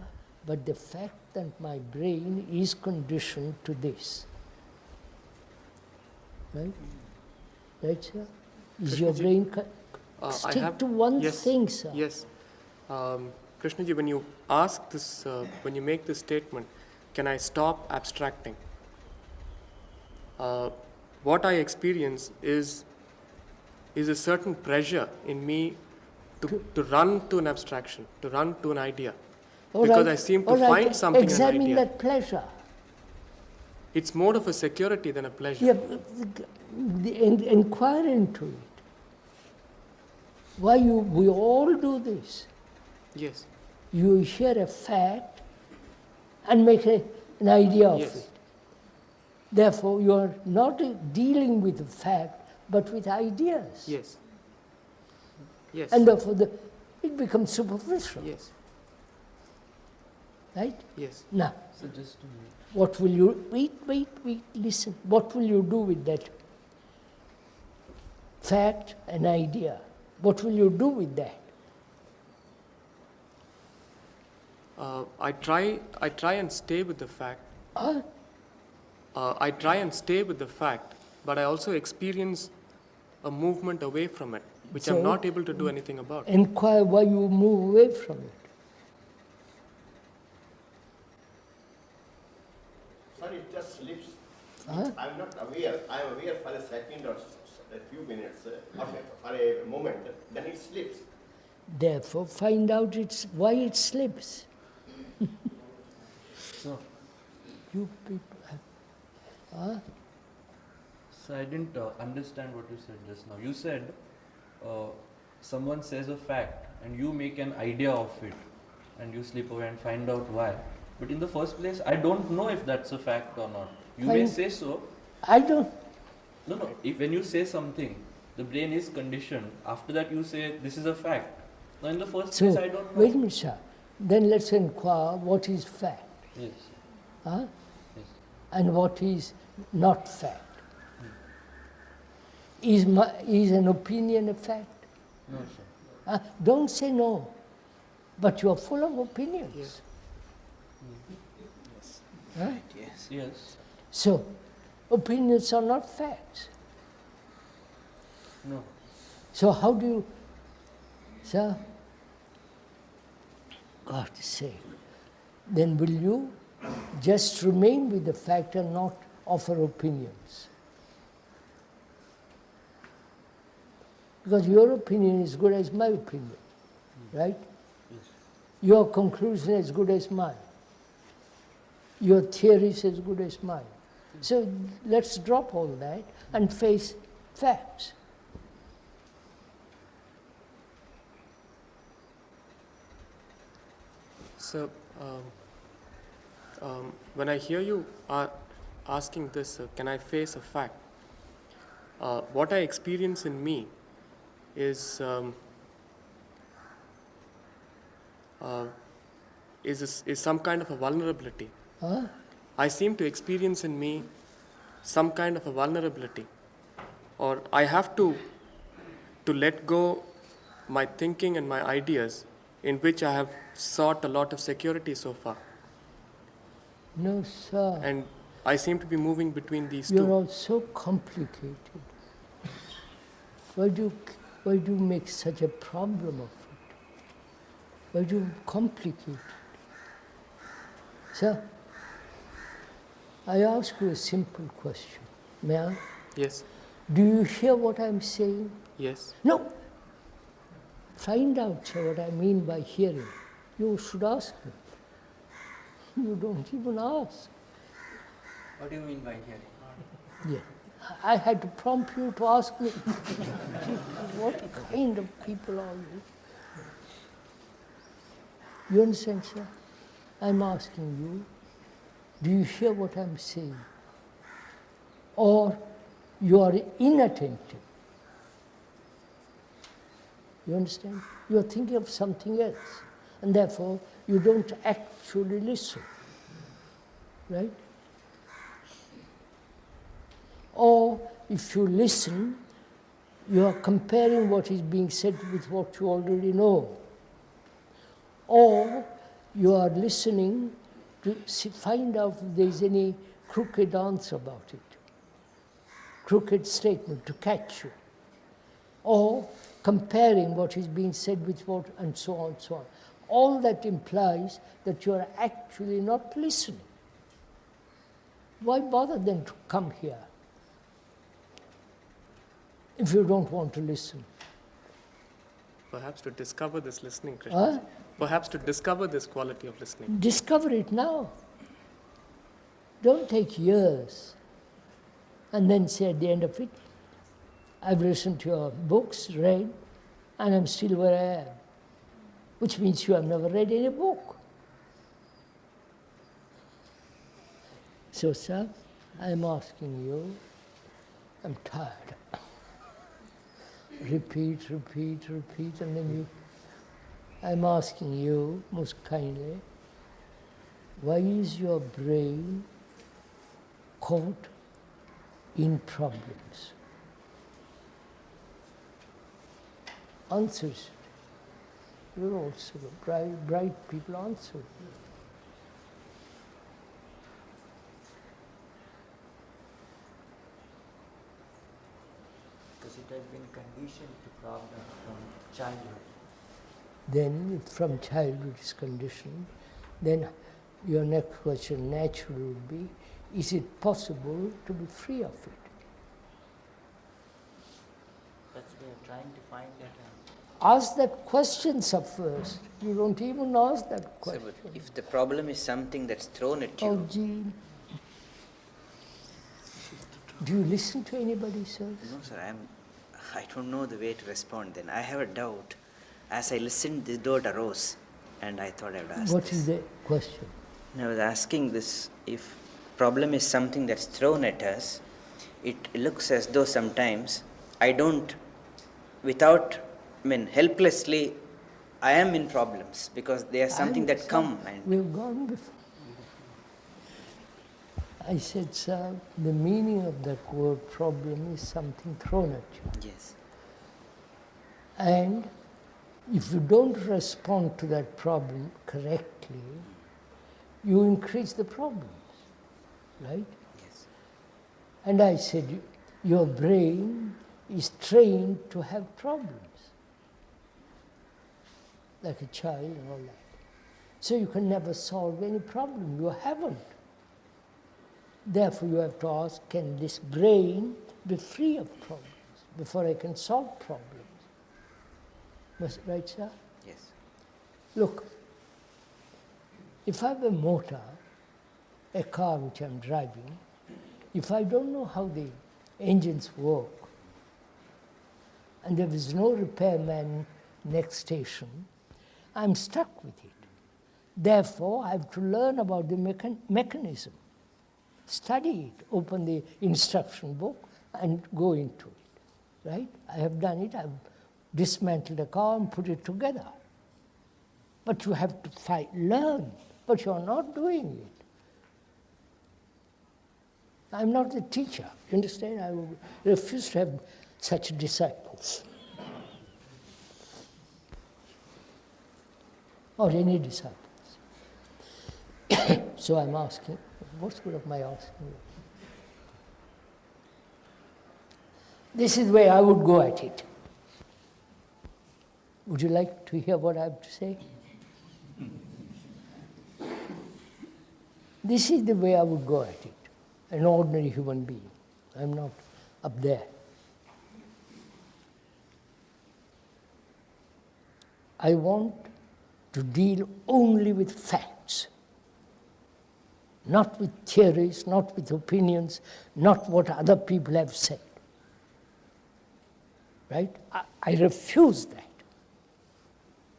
but the fact that my brain is conditioned to this? Right? Right, sir? Is your brain... Stick to one thing, sir.
Yes. Krishnaji, when you ask this, when you make this statement, can I stop abstracting? What I experience is a certain pressure in me to run to an abstraction, to run to an idea. Because I seem to find something in an idea.
Examine that pleasure.
It's more of a security than a pleasure.
Yeah, inquire into it. Why we all do this.
Yes.
You hear a fact and make an idea of it. Therefore, you are not dealing with the fact, but with ideas.
Yes. Yes.
And therefore, it becomes superficial.
Yes.
Right?
Yes.
Now,
So just a minute.
what will you, wait, listen. What will you do with that fact and idea? What will you do with that?
I try and stay with the fact.
Huh?
I try and stay with the fact, but I also experience a movement away from it, which
So,
I'm not able to do anything about.
Inquire why you move away from it.
Sir, it just slips.
Huh?
I'm not aware. I'm aware for a second or a few minutes, or for a moment, then it slips.
Therefore, find out why it slips.
So,
You people. Huh?
so I didn't understand what you said just now. You said someone says a fact and you make an idea of it and you slip away and find out why. But in the first place, I don't know if that's a fact or not. You may say so.
I don't.
No. When you say something, the brain is conditioned. After that, you say this is a fact. Now, in the first place, I don't know.
Wait a minute, sir. Then let's inquire what is fact.
Yes.
Huh?
Yes.
And what is not fact. Is an opinion a fact?
No, sir.
Don't say no. But you are full of opinions.
Yes.
Huh?
Yes.
Yes.
So, opinions are not facts.
No.
So how do you, sir, God's sake, then will you just remain with the fact and not offer opinions? Because your opinion is good as my opinion, right?
Yes.
Your conclusion is good as mine. Your theory is as good as mine. So let's drop all that and face facts.
So, when I hear you asking this, can I face a fact? What I experience in me is some kind of a vulnerability.
Huh?
I seem to experience in me some kind of a vulnerability, or I have to let go my thinking and my ideas in which I have sought a lot of security so far.
No, sir.
And I seem to be moving between these
You're
two.
all so complicated. Why do you make such a problem of it? Why do you complicate it? Sir, I ask you a simple question. May I?
Yes.
Do you hear what I'm saying?
Yes.
No. Find out, sir, what I mean by hearing. You should ask me. You don't even ask.
What do you mean by hearing?
Yeah. I had to prompt you to ask me. What kind of people are you? You understand, sir? I'm asking you, do you hear what I'm saying? Or you are inattentive? You understand? You are thinking of something else. And therefore, you don't actually listen. Right? Or if you listen, you are comparing what is being said with what you already know. Or you are listening to find out if there is any crooked answer about it, crooked statement to catch you. Or comparing what is being said with what, and so on, so on. All that implies that you are actually not listening. Why bother then to come here if you don't want to listen?
Perhaps to discover this listening, Krishna.
Huh?
Perhaps to discover this quality of listening.
Discover it now. Don't take years and then say at the end of it, I've listened to your books, read, and I'm still where I am. Which means you have never read any book. So, sir, I'm asking you, I'm tired. Repeat, and then I'm asking you most kindly, why is your brain caught in problems? Answers. You're also bright people answer.
Because it has been conditioned to problem from childhood.
Then, from childhood is conditioned, then your next question naturally would be, is it possible to be free of it?
That's we are trying to find that out.
Ask that question first. You don't even ask that question.
So, but if the problem is something that's thrown at you,
Oh, gee. Do you listen to anybody, sir?
no, sir, I don't know the way to respond then. I have a doubt. As I listened, the doubt arose, and I thought I would ask
What
this.
is the question?
I was asking this, if problem is something that's thrown at us, it looks as though sometimes I don't, helplessly, I am in problems because they are something that come. And
we've gone before. I said, sir, the meaning of that word problem is something thrown at you.
Yes.
And if you don't respond to that problem correctly, you increase the problems, right?
Yes.
And I said, your brain is trained to have problems, like a child and all that. So you can never solve any problem. You haven't. Therefore, you have to ask, can this brain be free of problems before I can solve problems? Right, sir?
Yes.
Look, if I have a motor, a car which I'm driving, if I don't know how the engines work, and there is no repairman next station, I'm stuck with it. Therefore, I have to learn about the mechanism. Study it, open the instruction book and go into it, right? I have done it, I've dismantled a car and put it together. But you have to learn, but you're not doing it. I'm not the teacher, you understand? I refuse to have such disciples. Or any disciples. So I'm asking, what's good of my asking you? This is where I would go at it. Would you like to hear what I have to say? This is the way I would go at it, an ordinary human being. I'm not up there. I want to deal only with facts, not with theories, not with opinions, not what other people have said. Right? I refuse that.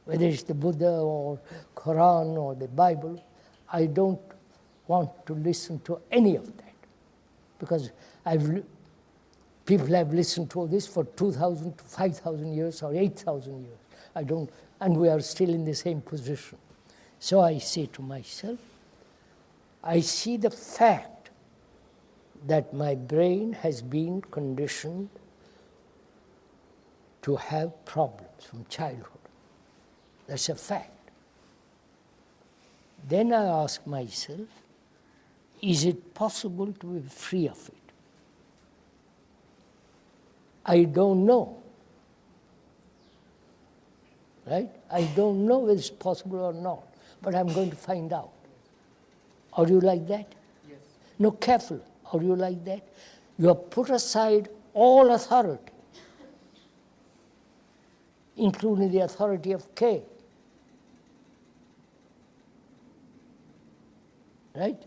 Whether it's the Buddha or Quran or the Bible, I don't want to listen to any of that. Because people have listened to this for 2,000 to 5,000 years or 8,000 years. I don't, and we are still in the same position. So I say to myself, I see the fact that my brain has been conditioned to have problems from childhood. That's a fact. Then I ask myself, is it possible to be free of it? I don't know. Right? I don't know whether it's possible or not, but I'm going to find out. Are you like that?
Yes.
No, careful. Are you like that? You have put aside all authority, including the authority of K. Right?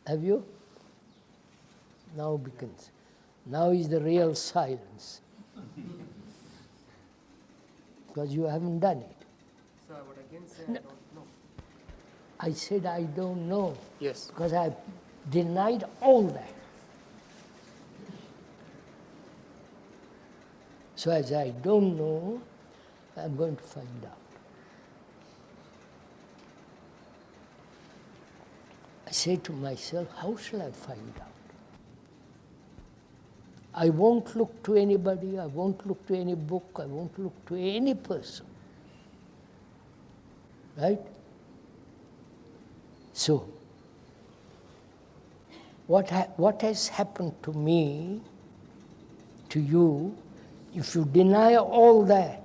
Have you? Now begins. Now is the real silence. Because you haven't done it.
So I would again say I don't know.
I said I don't know.
Yes.
Because I denied all that. So as I don't know, I'm going to find out. say to myself, how shall I find out? I won't look to anybody, I won't look to any book, I won't look to any person. Right? So, what has happened to me, to you, if you deny all that?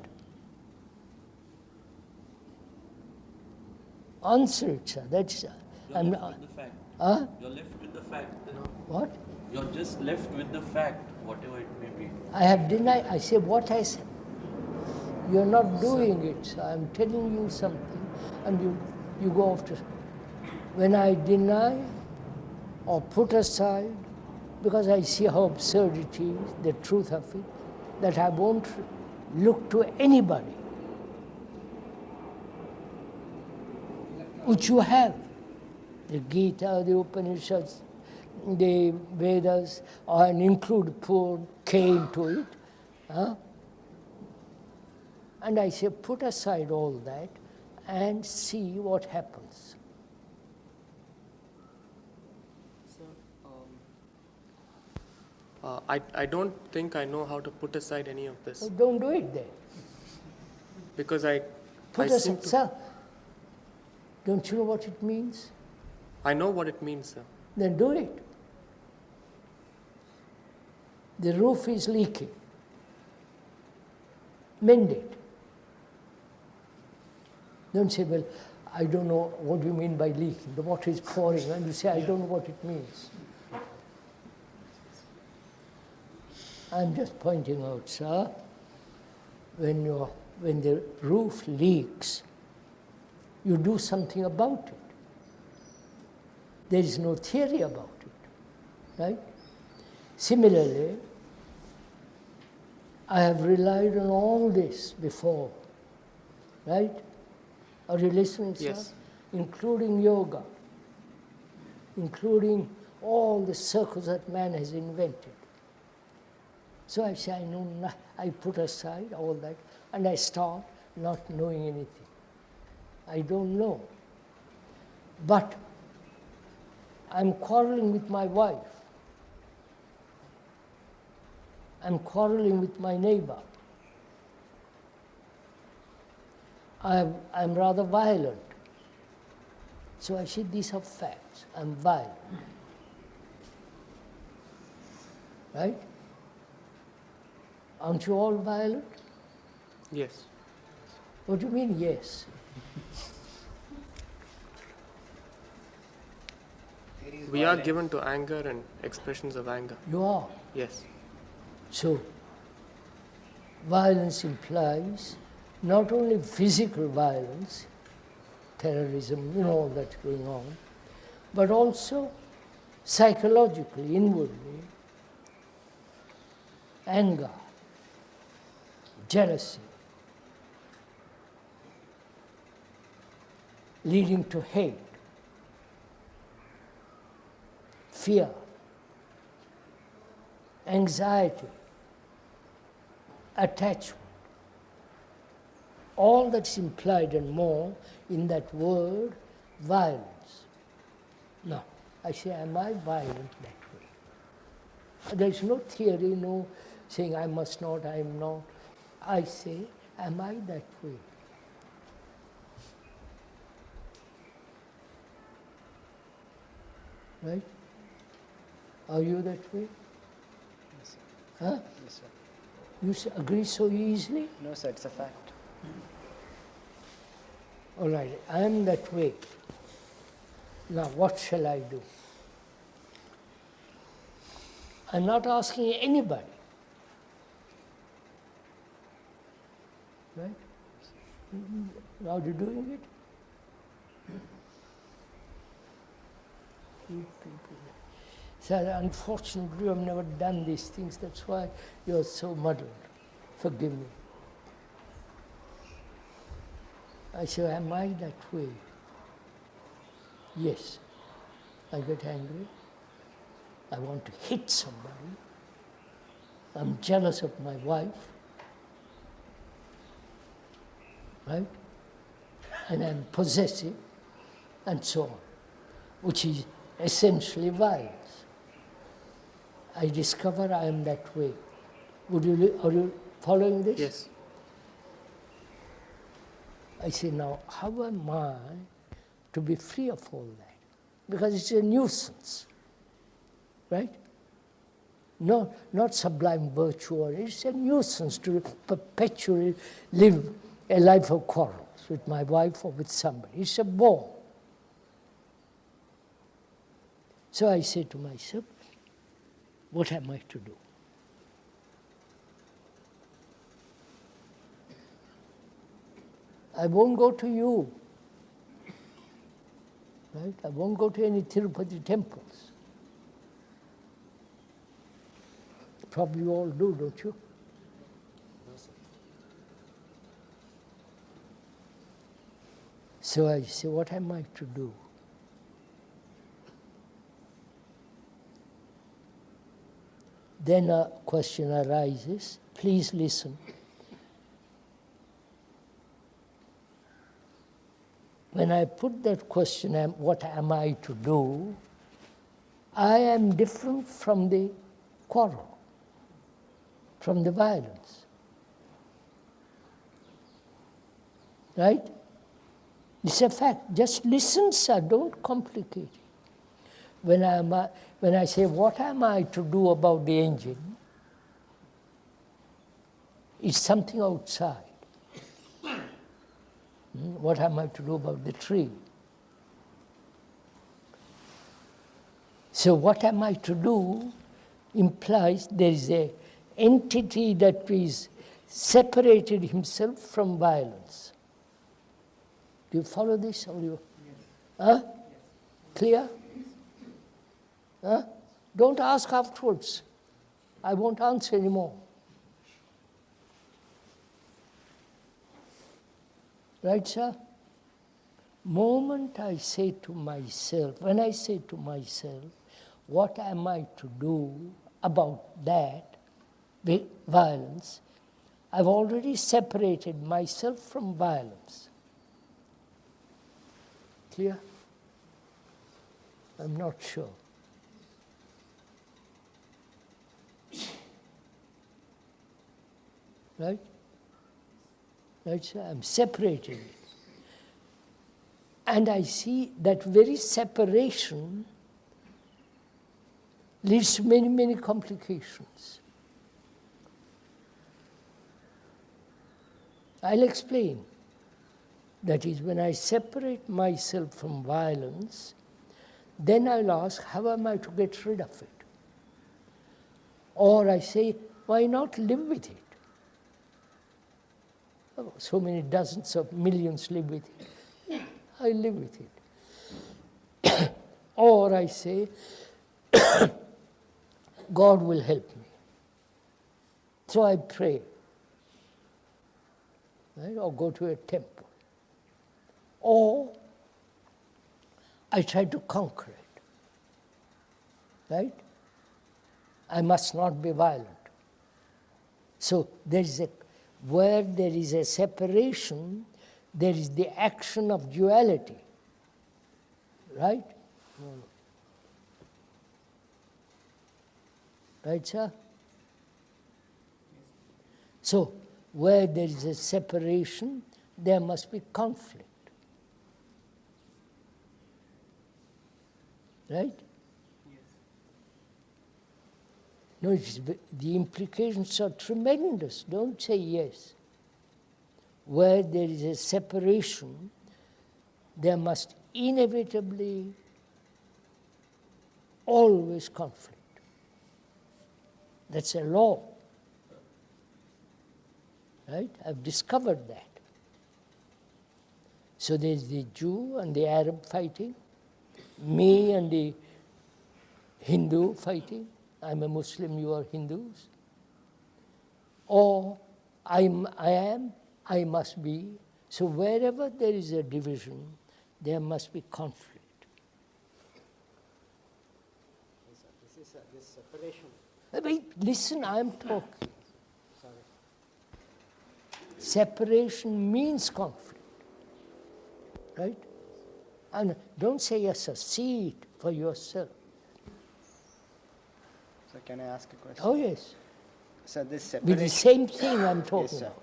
Answer it, sir. That's.
You're left with the fact.
Huh?
You're left with the fact.
What?
You're just left with the fact, whatever it may be.
I have denied. I say, what has. You're not doing it, sir. I'm telling you something, and you go after. When I deny or put aside, because I see how absurd it is, the truth of it, that I won't look to anybody, which you have. The Gita, the Upanishads, the Vedas, and include poor K into it. Huh? And I say, put aside all that and see what happens.
I don't think I know how to put aside any of this.
So don't do it then.
Because I
Put
seem
aside,
to-
sir. Don't you know what it means?
I know what it means, sir.
Then do it. The roof is leaking. Mend it. Don't say, well, I don't know what you mean by leaking. The water is pouring, and you say, I don't know what it means. I'm just pointing out, sir, when the roof leaks, you do something about it. There is no theory about it, right? Similarly, I have relied on all this before, right? Are you listening, sir?
Yes.
Including yoga, including all the circles that man has invented. So I say, I put aside all that, and I start not knowing anything. I don't know. But I'm quarreling with my wife. I'm quarreling with my neighbor. I'm rather violent. So I say, these are facts. I'm violent. Right? Aren't you all violent?
Yes.
What do you mean, yes?
We are given to anger and expressions of anger.
You are.
Yes.
So, violence implies not only physical violence, terrorism, all that's going on, but also psychologically, inwardly, anger, jealousy, leading to hate, fear, anxiety, attachment. All that's implied and more in that word, violence. Now, I say, am I violent that way? There is no theory, no saying I must not, I am not. I say, am I that way? Right? Are you that way?
Yes, sir.
Huh?
Yes, sir.
You agree so easily?
No, sir, it's a fact.
All right, I am that way. Now, what shall I do? I'm not asking anybody. Right? Are you doing it? You people. Sir, unfortunately, I've never done these things. That's why you're so muddled. Forgive me. I say, am I that way? Yes. I get angry. I want to hit somebody. I'm jealous of my wife. Right? And I'm possessive, and so on. Which is essentially violence. I discover I am that way. Are you following this?
Yes.
I say, now, how am I to be free of all that? Because it's a nuisance, right? No, not sublime virtue, it's a nuisance to perpetually live a life of quarrels with my wife or with somebody. It's a bore. So I say to myself, what am I to do? I won't go to you, right? I won't go to any Tirupati temples. Probably you all do, don't you? So I say, what am I to do? Then a question arises. Please listen. When I put that question, what am I to do? I am different from the quarrel, from the violence. Right? It's a fact. Just listen, sir. Don't complicate it. When I say, what am I to do about the engine? It's something outside. What am I to do about the tree? So what am I to do implies there is an entity that is separated himself from violence. Do you follow this? Or you? Yes. Huh? Yes. Clear? Huh? Don't ask afterwards. I won't answer anymore. Right, sir? Moment I say to myself, when I say to myself, what am I to do about that violence? I've already separated myself from violence. Clear? I'm not sure. Right? Right, sir? I'm separating it. And I see that very separation leads to many, many complications. I'll explain. That is, when I separate myself from violence, then I'll ask, how am I to get rid of it? Or I say, why not live with it? Oh, so many dozens of millions live with it. I live with it. Or I say, God will help me. So I pray. Right? Or go to a temple. Or I try to conquer it. Right? I must not be violent. So where there is a separation, there is the action of duality. Right? Right, sir? So, where there is a separation, there must be conflict. Right? Yes. No, the implications are tremendous. Don't say yes. Where there is a separation, there must inevitably always conflict. That's a law. Right? I've discovered that. So there's the Jew and the Arab fighting, me and the Hindu fighting. I'm a Muslim, you are Hindus. Or I must be. So wherever there is a division, there must be conflict. This separation. Wait, listen, I'm talking. Sorry. Separation means conflict. Right? And don't say, yes, sir, see it. for yourself.
So can I ask a question?
Oh yes.
So this
With
separation.
the same thing I'm talking
Yes, sir.
about.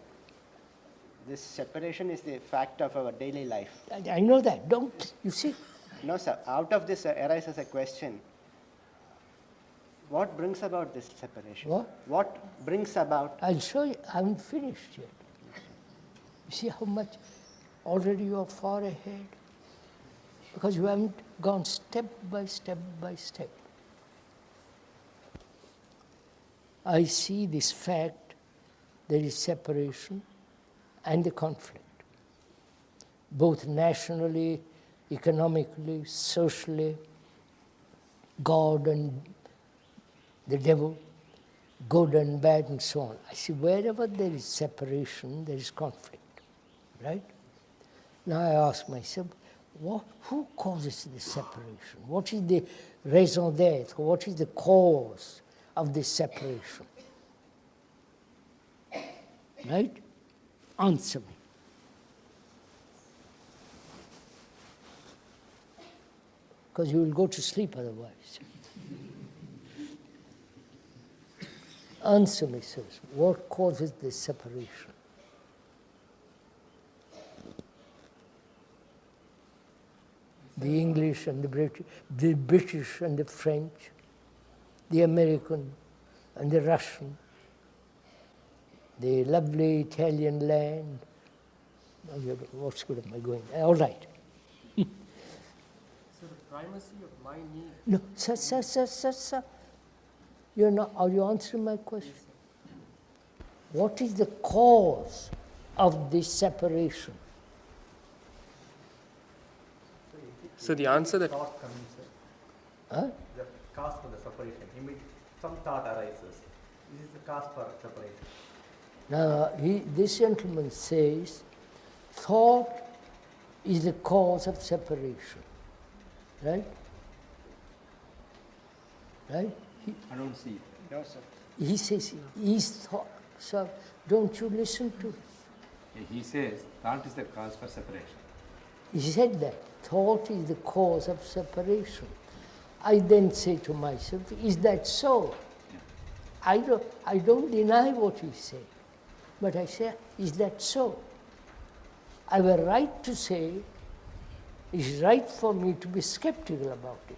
This separation is the fact of our daily life.
I know that. Don't you see?
No, sir. Out of this arises a question. What brings about this separation? What brings about?
I'll show you. I haven't finished yet. You see how much already you are far ahead? Because you haven't gone step by step by step. I see this fact, there is separation and the conflict, both nationally, economically, socially, God and the devil, good and bad and so on. I see wherever there is separation, there is conflict, right? Now I ask myself, who causes this separation? What is the raison d'etre? What is the cause of this separation? Right? Answer me. Because you will go to sleep otherwise. Answer me, sirs. What causes this separation? The English and the British and the French, the American and the Russian, the lovely Italian land. What school am I going? All right.
So the primacy of my need.
No, sir. You're not, are you answering my question? What is the cause of this separation?
So the answer that...
Thought coming, sir.
Huh?
The cause for the separation. Some thought arises. This is the cause for separation.
Now, this gentleman says, thought is the cause of separation. Right? Right?
I don't see it.
No, sir.
He says, he's thought. Sir, don't you listen to him?
He says thought is the cause for separation.
He said that. Thought is the cause of separation. I then say to myself, is that so? Yeah. I don't deny what he said, but I say, is that so? I have a right to say, it's right for me to be skeptical about it.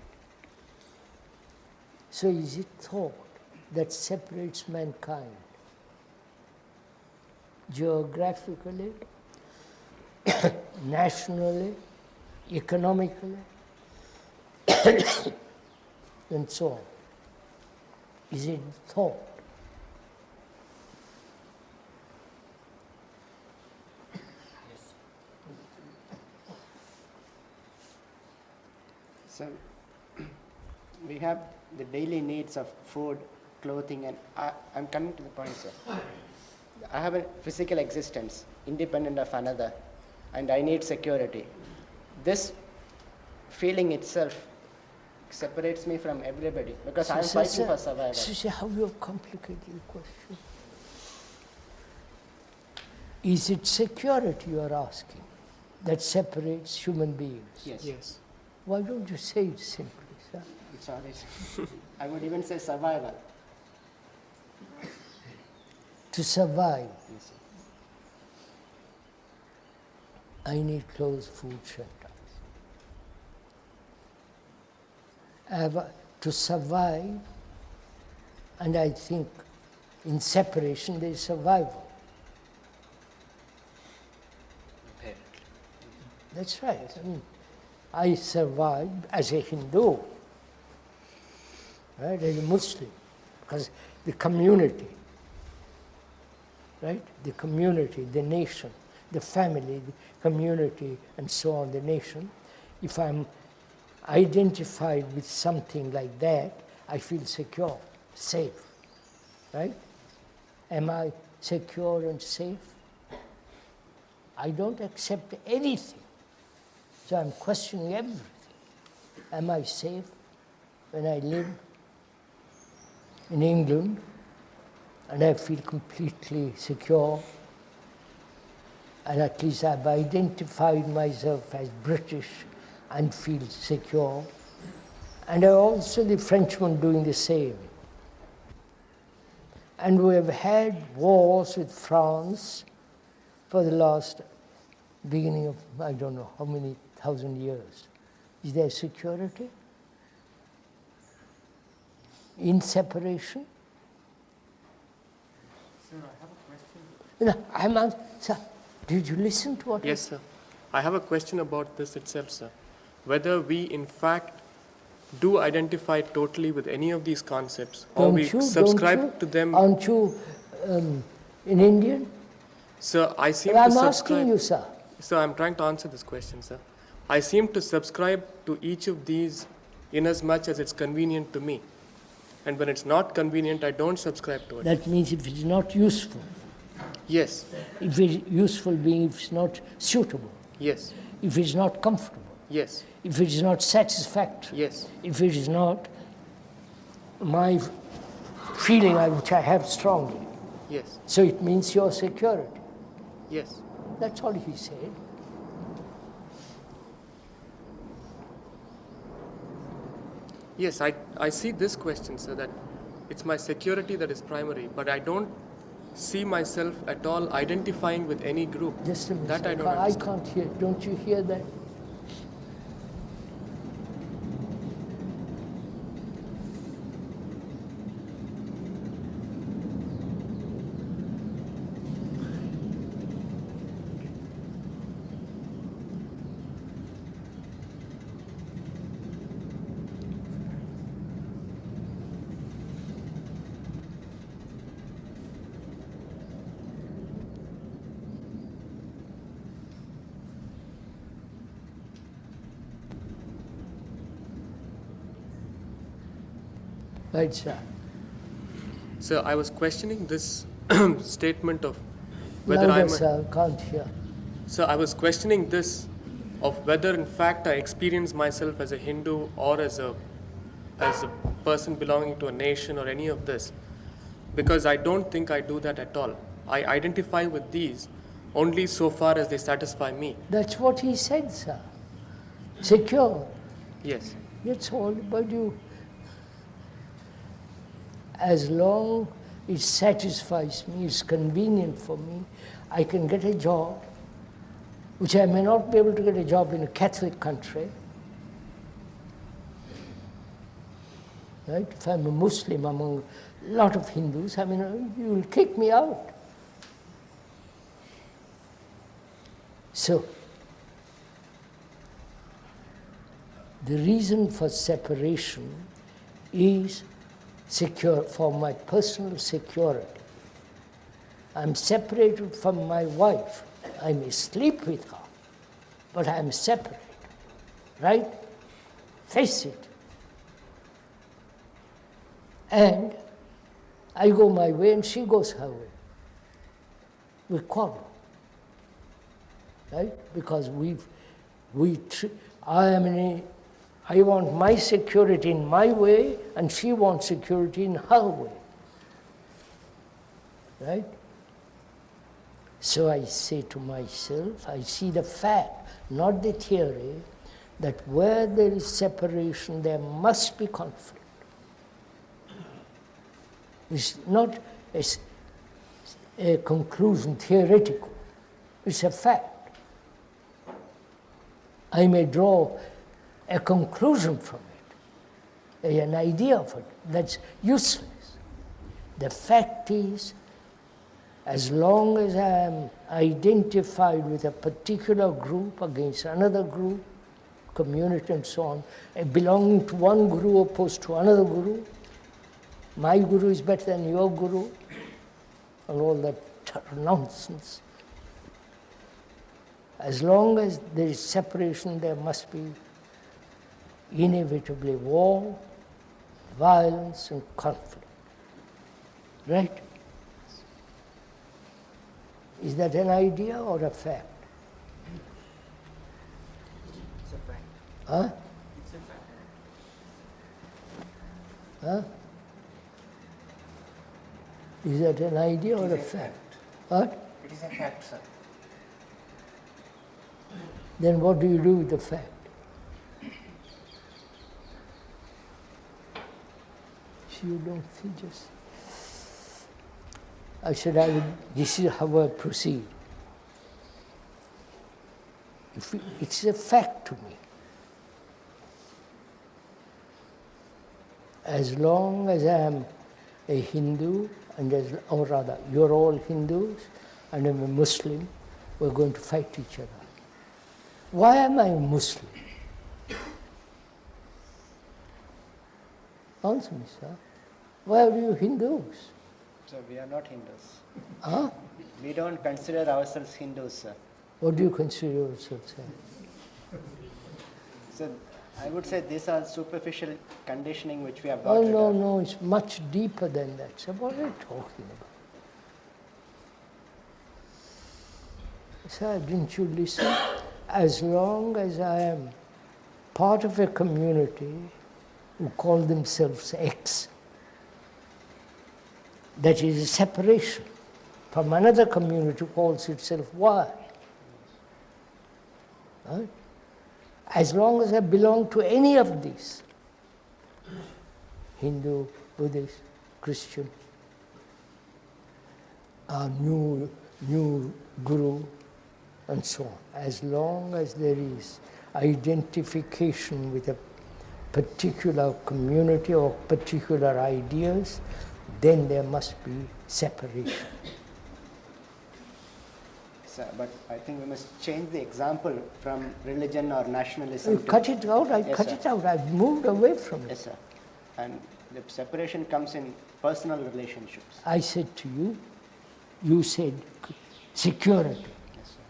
So is it thought that separates mankind? Geographically, nationally, economically, and so on. Is it thought?
So we have the daily needs of food, clothing, and I'm coming to the point, sir. I have a physical existence, independent of another, and I need security. This feeling itself separates me from everybody because I'm fighting for survival.
See how you have complicated the question. Is it security you are asking that separates human beings?
Yes.
Why don't you say it simply, sir?
I'm sorry. I would even say survival.
To survive,
Yes, sir.
I need clothes, food, shelter. To survive, and I think in separation there is survival. That's right. I mean, I survived as a Hindu, right, as a Muslim, because the community, right, the community, the nation, the family, the community, and so on, the nation, if I'm identified with something like that, I feel secure, safe, right? Am I secure and safe? I don't accept anything, so I'm questioning everything. Am I safe when I live in England and I feel completely secure, and at least I've identified myself as British and feel secure? And also the Frenchmen doing the same. And we have had wars with France for the last beginning of, I don't know how many thousand years. Is there security in separation?
Sir, I have a question.
No, sir, did you listen to what
Yes, sir. I have a question about this itself, sir. Whether we, in fact, do identify totally with any of these concepts, or we subscribe to them.
Aren't you an Indian?
Sir, I seem
I'm
to subscribe.
asking you, sir.
Sir, I'm trying to answer this question, sir. I seem to subscribe to each of these in as much as it's convenient to me. And when it's not convenient, I don't subscribe to it.
That means if it's not useful.
Yes.
If it's useful being if it's not suitable.
Yes.
If it's not comfortable.
Yes.
If it is not satisfactory.
Yes.
If it is not my feeling which I have strongly.
Yes.
So it means your security.
Yes.
That's all he said.
Yes, I see this question, sir, that it's my security that is primary, but I don't see myself at all identifying with any group.
Just a minute.
That I don't
I
understand.
can't hear. Don't you hear that? Right, sir.
Sir, I was questioning this statement of whether
Louder,
I'm
sir, can't hear.
Sir, I was questioning this of whether in fact I experience myself as a Hindu or as a person belonging to a nation or any of this, because I don't think I do that at all. I identify with these only so far as they satisfy me.
That's what he said, sir. Secure.
Yes.
That's all about you. As long it satisfies me, it's convenient for me, I can get a job, which I may not be able to get a job in a Catholic country. Right? If I'm a Muslim among a lot of Hindus, I mean, you will kick me out. So, the reason for separation is secure, for my personal security. I'm separated from my wife. I may sleep with her, but I'm separate, right? Face it. And I go my way and she goes her way. We quarrel, right? Because I want my security in my way, and she wants security in her way. Right? So I say to myself, I see the fact, not the theory, that where there is separation, there must be conflict. It's not a conclusion theoretical, it's a fact. I may draw a conclusion from it, an idea of it, that's useless. The fact is, as long as I am identified with a particular group against another group, community and so on, belonging to one guru opposed to another guru, my guru is better than your guru, and all that nonsense. As long as there is separation, there must be inevitably war, violence, and conflict. Right? Is that an idea or a fact?
It's a fact.
Huh?
It's a fact.
Huh? Is that an idea or a fact? What?
It is a fact, sir.
Then what do you do with the fact? you don't feel just. I said, this is how I proceed. It's a fact to me. As long as I am a Hindu, or rather, you're all Hindus, and I'm a Muslim, we're going to fight each other. Why am I a Muslim? Answer me, sir. Why are you Hindus?
So we are not Hindus.
Huh?
We don't consider ourselves Hindus, sir.
What do you consider yourself, sir?
So I would say these are superficial conditioning which we have got.
Oh, no, it's much deeper than that. So what are you talking about? Sir, didn't you listen? As long as I am part of a community who call themselves X, that is a separation from another community who calls itself Y. Right? As long as I belong to any of these, Hindu, Buddhist, Christian, new guru, and so on. As long as there is identification with a particular community or particular ideas, then there must be separation.
Sir, but I think we must change the example from religion or nationalism.
You cut it out, cut it out. I've moved away from it.
Yes, sir. And the separation comes in personal relationships.
I said to you, you said security,
yes, sir.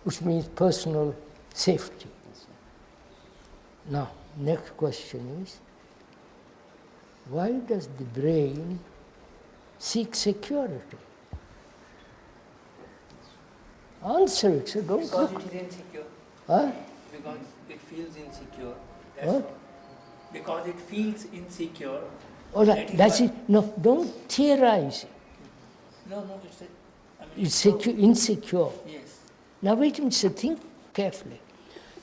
Which means personal safety.
Yes, sir.
Now, next question is, why does the brain seek security? Answer it, so don't
Because
look.
it is insecure.
Huh?
Because it feels insecure.
What?
All. Because it feels insecure.
All right, that's it. No, don't theorize it.
No, it's
It's insecure.
Yes.
Now wait a minute, so think carefully.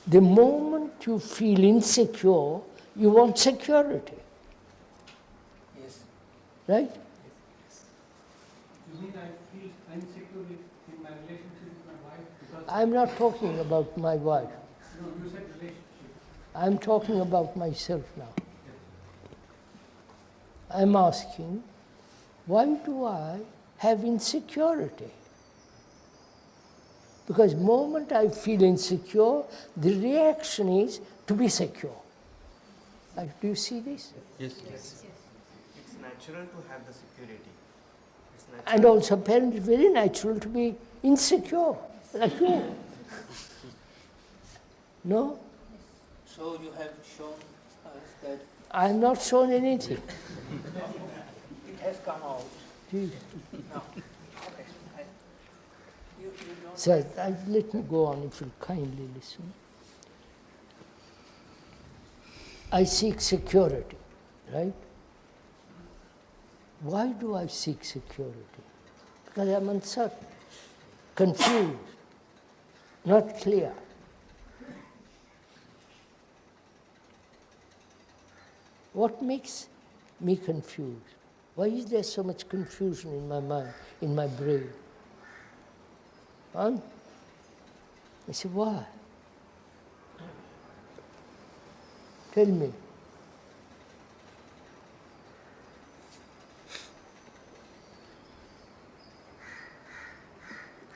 The moment you feel insecure, you want security.
Yes.
Right?
You mean I feel insecure in my relationship with my wife? Because
I'm not talking about my wife.
No, you said relationship.
I'm talking about myself now. I'm asking, why do I have insecurity? Because the moment I feel insecure, the reaction is to be secure. Do you see this?
Yes.
It's natural to have the security. It's natural.
And also apparently very natural to be insecure, like you. No?
So you have shown us that
I have not shown anything.
it has come out.
Gee.
No. Okay. You don't.
So let me go on if you'll kindly listen. I seek security, right? Why do I seek security? Because I'm uncertain, confused, not clear. What makes me confused? Why is there so much confusion in my mind, in my brain? Huh? I said, why? Tell me.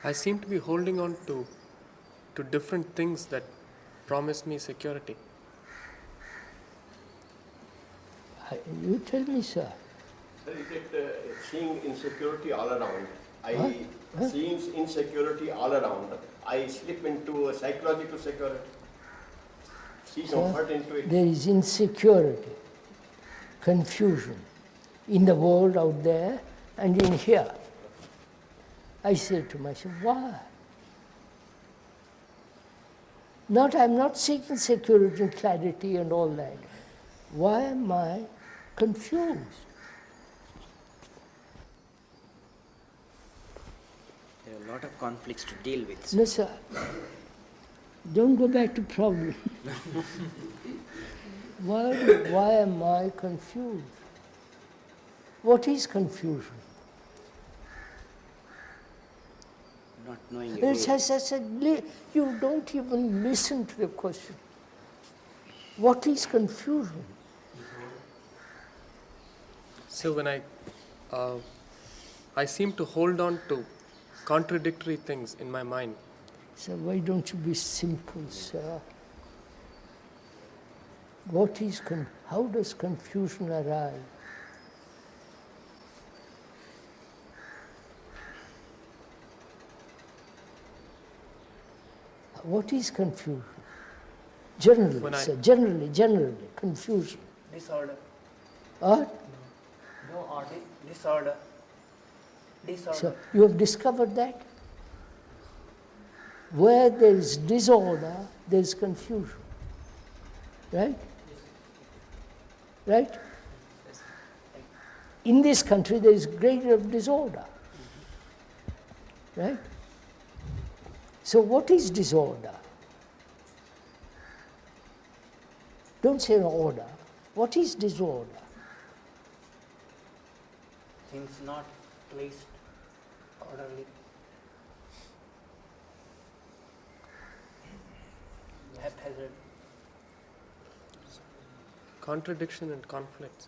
I seem to be holding on to different things that promise me security.
You tell me, sir.
Sir, is it seeing insecurity all around?
Huh?
Seeing insecurity all around, I slip into a psychological security. See comfort into it.
There is insecurity, confusion in the world out there and in here. I say to myself, why? I'm not seeking security and clarity and all that. Why am I confused?
There are a lot of conflicts to deal with.
No, sir. Don't go back to problem. Why am I confused? What is confusion?
Not knowing
It's as I said, you don't even listen to the question. What is confusion?
So when I seem to hold on to contradictory things in my mind.
So why don't you be simple, sir? What is how does confusion arise? What is confusion? Generally, sir, generally, confusion.
Disorder.
What?
No order. Disorder.
So you have discovered that? Where there is disorder, there is confusion. Right? Right? In this country, there is greater disorder. Right? So what is disorder? Don't say order. What is disorder?
Things not placed orderly. Haphazard.
Contradiction and conflicts.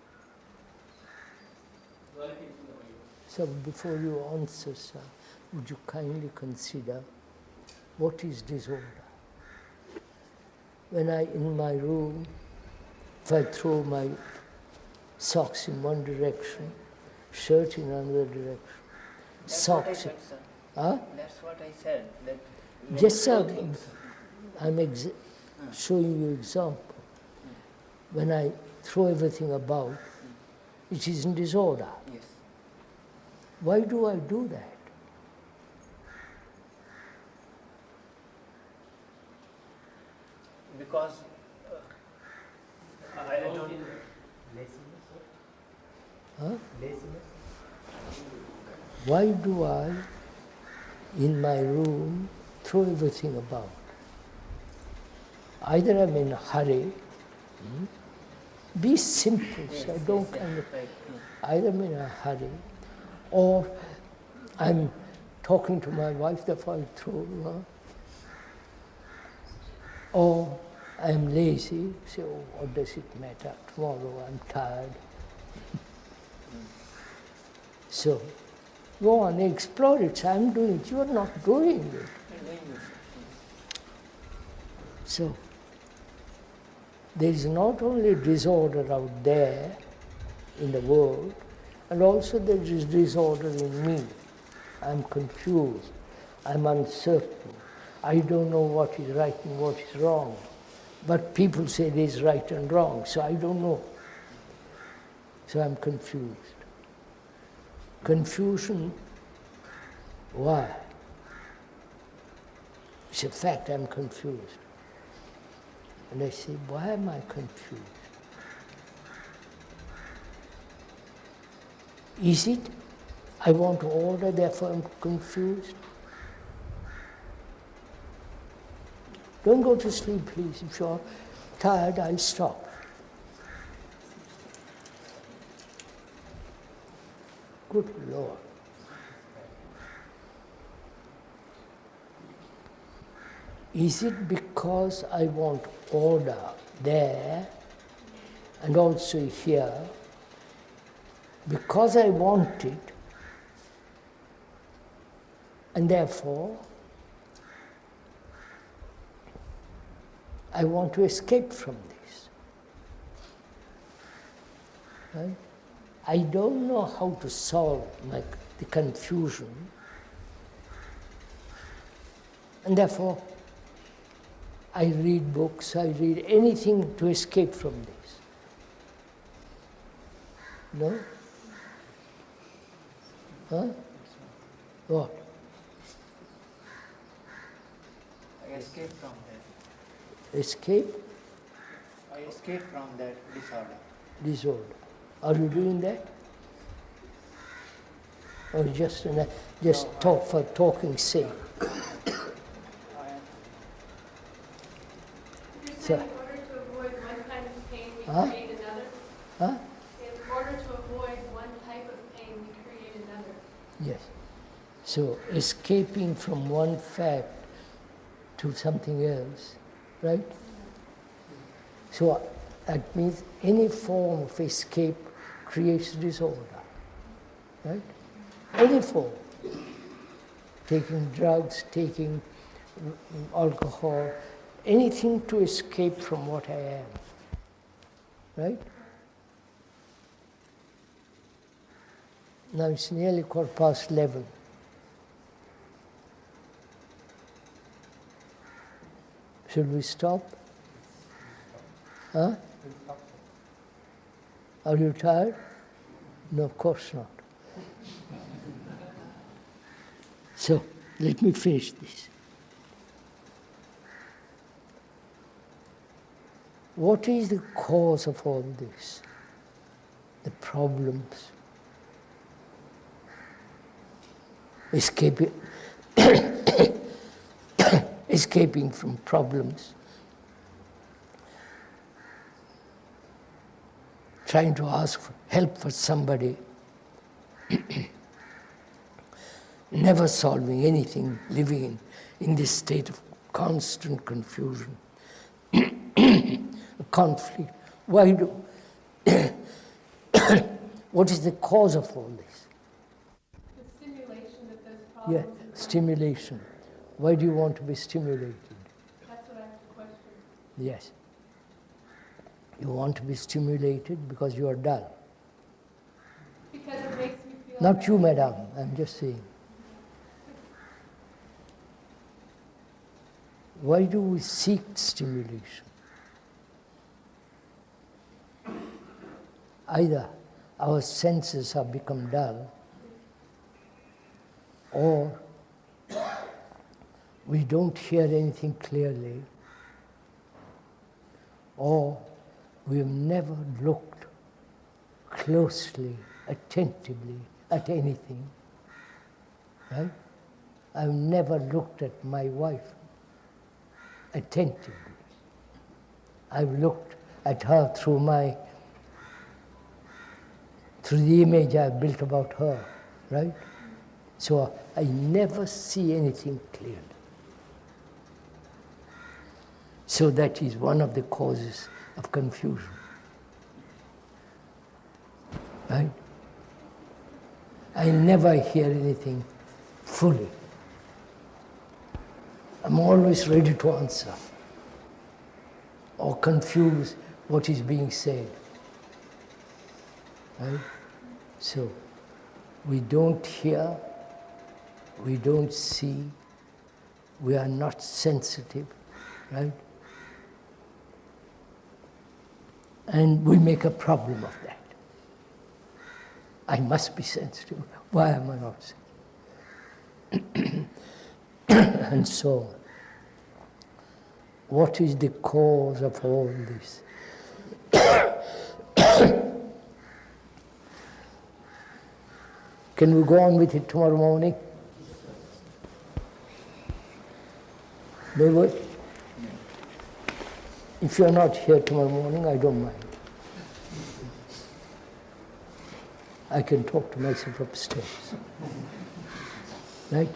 So before you answer, sir, would you kindly consider what is disorder? When in my room, if I throw my socks in one direction, shirt in another direction,
That's
socks.
What I said, sir.
Huh?
That's what I said. That
Yes, sir. I'm showing you example. When I throw everything about, it is in disorder.
Yes.
Why do I do that?
Because I don't.
Huh? Why do I, in my room, throw everything about? Either I'm in a hurry, be simple, sir, don't kind of, either I'm in a hurry, or I'm talking to my wife, therefore I throw her, or I'm lazy, say, oh, what does it matter, tomorrow I'm tired. So, go on, explore it. So I'm doing it, you are not doing it. So, there is not only disorder out there in the world, and also there is disorder in me. I'm confused, I'm uncertain, I don't know what is right and what is wrong. But people say there is right and wrong, so I don't know. So I'm confused. Confusion, why? It's a fact, I'm confused. And I say, why am I confused? Is it I want order, therefore I'm confused? Don't go to sleep, please. If you're tired, I'll stop. Good Lord. Is it because I want order there and also here? Because I want it, and therefore I want to escape from this. Right? I don't know how to solve the confusion, and therefore I read books, I read anything to escape from this. No? Huh? What?
I escape from that.
Escape?
I escape from that disorder.
Disorder. Are you doing that? Or just talk for talking's sake?
In order to avoid one kind of pain, we
Huh?
create another.
Huh?
In order to avoid one type
Yes. So escaping from one fact to something else, right? So that means any form of escape creates disorder, right? Any form. Taking drugs, taking alcohol, anything to escape from what I am, right? Now it's nearly 11:15. Should we stop? Huh? Are you tired? No, of course not. So, let me finish this. What is the cause of all this? The problems. Escaping from problems. Trying to ask for help for somebody. Never solving anything, living in this state of constant confusion, conflict. Why do? What is the cause of all this?
The stimulation that those
Yeah,
problems.
stimulation. Why do you want to be stimulated?
That's what I have to question.
Yes. You want to be stimulated because you are dull.
Because it makes me feel.
Not you, madam, I'm just saying. Why do we seek stimulation? Either our senses have become dull, or we don't hear anything clearly, or we have never looked closely, attentively at anything, right? I've never looked at my wife attentively. I've looked at her through the image I've built about her, right? So I never see anything clearly. So that is one of the causes of confusion, right? I never hear anything fully. I'm always ready to answer or confuse what is being said, right? So we don't hear, we don't see, we are not sensitive, right? And we make a problem of that. I must be sensitive. Why am I not sensitive? And so on. What is the cause of all this? Can we go on with it tomorrow morning? May we? If you're not here tomorrow morning, I don't mind. I can talk to myself upstairs. Right?